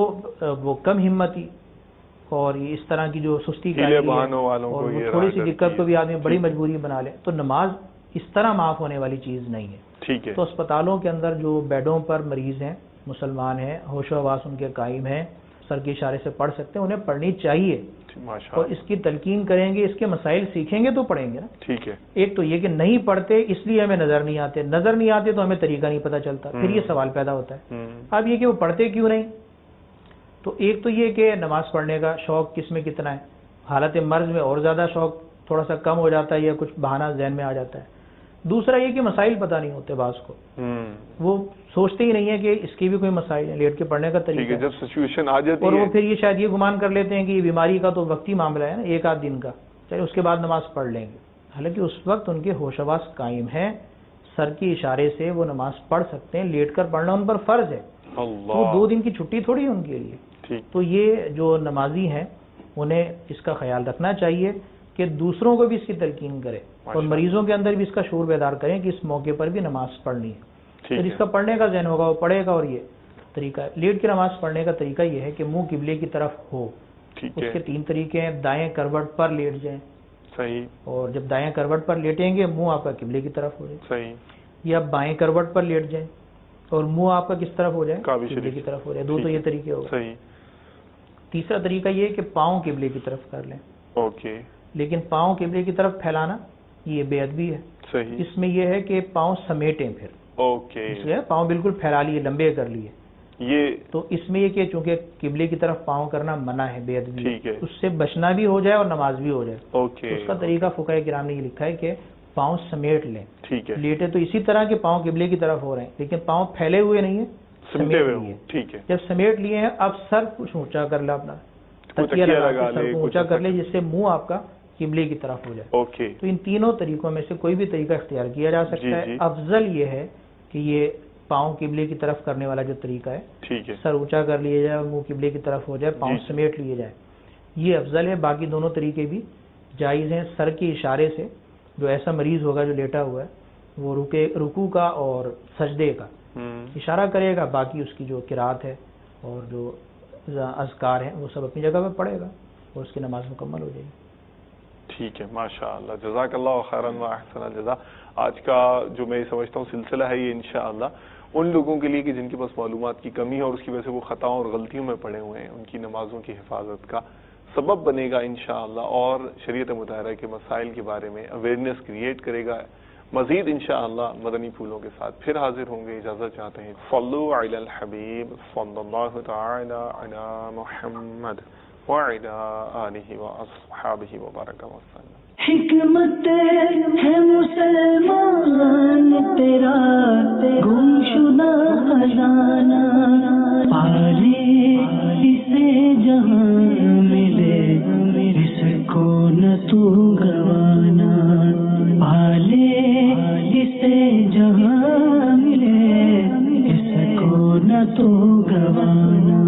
وہ کم ہمتی اور اس طرح کی جو سستی کا اور تھوڑی سی دقت کو بھی آدمی بڑی مجبوری بنا لے تو نماز اس طرح معاف ہونے والی چیز نہیں ہے. ٹھیک ہے. تو اسپتالوں کے اندر جو بیڈوں پر مریض ہیں, مسلمان ہیں, ہوش و حواس ان کے قائم ہیں, سر کے اشارے سے پڑھ سکتے ہیں, انہیں پڑھنی چاہیے, اور اس کی تلقین کریں گے, اس کے مسائل سیکھیں گے تو پڑھیں گے نا. ٹھیک ہے. ایک تو یہ کہ نہیں پڑھتے اس لیے ہمیں نظر نہیں آتے, نظر نہیں آتے تو ہمیں طریقہ نہیں پتہ چلتا, پھر یہ سوال پیدا ہوتا ہے. اب یہ کہ وہ پڑھتے کیوں نہیں, تو ایک تو یہ کہ نماز پڑھنے کا شوق کس میں کتنا ہے, حالت مرض میں اور زیادہ شوق تھوڑا سا کم ہو جاتا ہے یا کچھ بہانہ ذہن میں آ جاتا ہے. دوسرا یہ کہ مسائل پتہ نہیں ہوتے بعض کو, وہ سوچتے ہی نہیں ہے کہ اس کی بھی کوئی مسائل ہیں, لیٹ کے پڑھنے کا طریقہ جب سچویشن آ جاتی ہے, اور وہ پھر یہ شاید یہ گمان کر لیتے ہیں کہ یہ بیماری کا تو وقتی معاملہ ہے نا, ایک آدھ دن کا, چلے اس کے بعد نماز پڑھ لیں گے. حالانکہ اس وقت ان کے ہوش حواس قائم ہیں, سر کے اشارے سے وہ نماز پڑھ سکتے ہیں, لیٹ کر پڑھنا ان پر فرض ہے. وہ 2 دن کی چھٹی تھوڑی ہے ان کے لیے. ٹھیک. تو یہ جو نمازی ہیں انہیں اس کا خیال رکھنا چاہیے کہ دوسروں کو بھی اس کی تلقین کرے اور مریضوں کے اندر بھی اس کا شعور بیدار کریں کہ اس موقع پر بھی نماز پڑھنی ہے. پھر اس کا پڑھنے کا ذہن ہوگا وہ پڑھے گا. اور یہ طریقہ ہے لیٹ کے نماز پڑھنے کا طریقہ یہ ہے کہ منہ قبلے کی طرف ہو. اس کے 3 طریقے ہیں. دائیں کروٹ پر لیٹ جائیں. صحیح. اور جب دائیں کروٹ پر لیٹیں گے منہ آپ کا قبلے کی طرف ہو جائے. صحیح. یا بائیں کروٹ پر لیٹ جائیں اور منہ آپ کا کس طرف ہو جائے؟ قبلے کی طرف ہو جائے. 2 تو یہ طریقے ہو گئے. صحیح. تیسرا طریقہ یہ ہے کہ پاؤں قبلے کی طرف کر لیں. اوکے. لیکن پاؤں قبلے کی طرف پھیلانا یہ بے ادبی ہے. صحیح. اس میں یہ ہے کہ پاؤں سمیٹیں. پھر اوکے. پاؤں بالکل پھیلا لیے لمبے کر لیے. یہ تو اس میں یہ کہ چونکہ قبلے کی طرف پاؤں کرنا منع ہے بے ادبی. ٹھیک ہے. اس سے بچنا بھی ہو جائے اور نماز بھی ہو جائے. اوکے. اس کا طریقہ فقہ کرام نے یہ لکھا ہے کہ پاؤں سمیٹ لیں. ٹھیک ہے. لیٹے تو اسی طرح کے پاؤں قبلے کی طرف ہو رہے ہیں لیکن پاؤں پھیلے ہوئے نہیں ہیں, سمیٹ لیے. ٹھیک ہے. جب سمیٹ لیے ہیں اب سر کچھ اونچا کر لیں, اپنا تکیہ لگا کے سر کو اونچا کر لیں جس سے منہ آپ کا قبلے کی طرف ہو جائے. اوکے. تو ان تینوں طریقوں میں سے کوئی بھی طریقہ اختیار کیا جا سکتا ہے. افضل یہ ہے کہ یہ پاؤں قبلے کی طرف کرنے والا جو طریقہ ہے, ٹھیک ہے, سر اونچا کر لیا جائے اور منہ قبلے کی طرف ہو جائے, پاؤں سمیٹ لیے جائیں, یہ افضل ہے. باقی دونوں طریقے بھی جائز ہیں. سر کے اشارے سے جو ایسا مریض ہوگا جو لیٹا ہوا ہے وہ رکوع کا اور سجدے کا اشارہ کرے گا, باقی اس کی جو قرات ہے اور جو اذکار ہیں وہ سب اپنی جگہ پہ پڑھے گا اور اس کی نماز مکمل ہو جائے گی. ٹھیک ہے. ماشاء اللہ, جزاک اللہ خیراً و احسن الجزا. آج کا جو میں سمجھتا ہوں سلسلہ ہے یہ انشاءاللہ ان لوگوں کے لیے کہ جن کے پاس معلومات کی کمی ہے اور اس کی وجہ سے وہ خطاؤں اور غلطیوں میں پڑے ہوئے ہیں, ان کی نمازوں کی حفاظت کا سبب بنے گا انشاءاللہ, اور شریعت مطہرہ کے مسائل کے بارے میں اویئرنیس کریٹ کرے گا. مزید انشاءاللہ مدنی پھولوں کے ساتھ پھر حاضر ہوں گے. اجازت چاہتے ہیں. صلو علی الحبیب صلی اللہ تعالی علی محمد وعلی آلہ واصحابہ وبارک وسلم. حکمت ہے مسلمان تیرا گمشدہ خزانہ, پالے اسے جہاں ملے اس کو نہ تو گوانا, پالے اسے جہاں ملے اس کو نہ تو گوانا.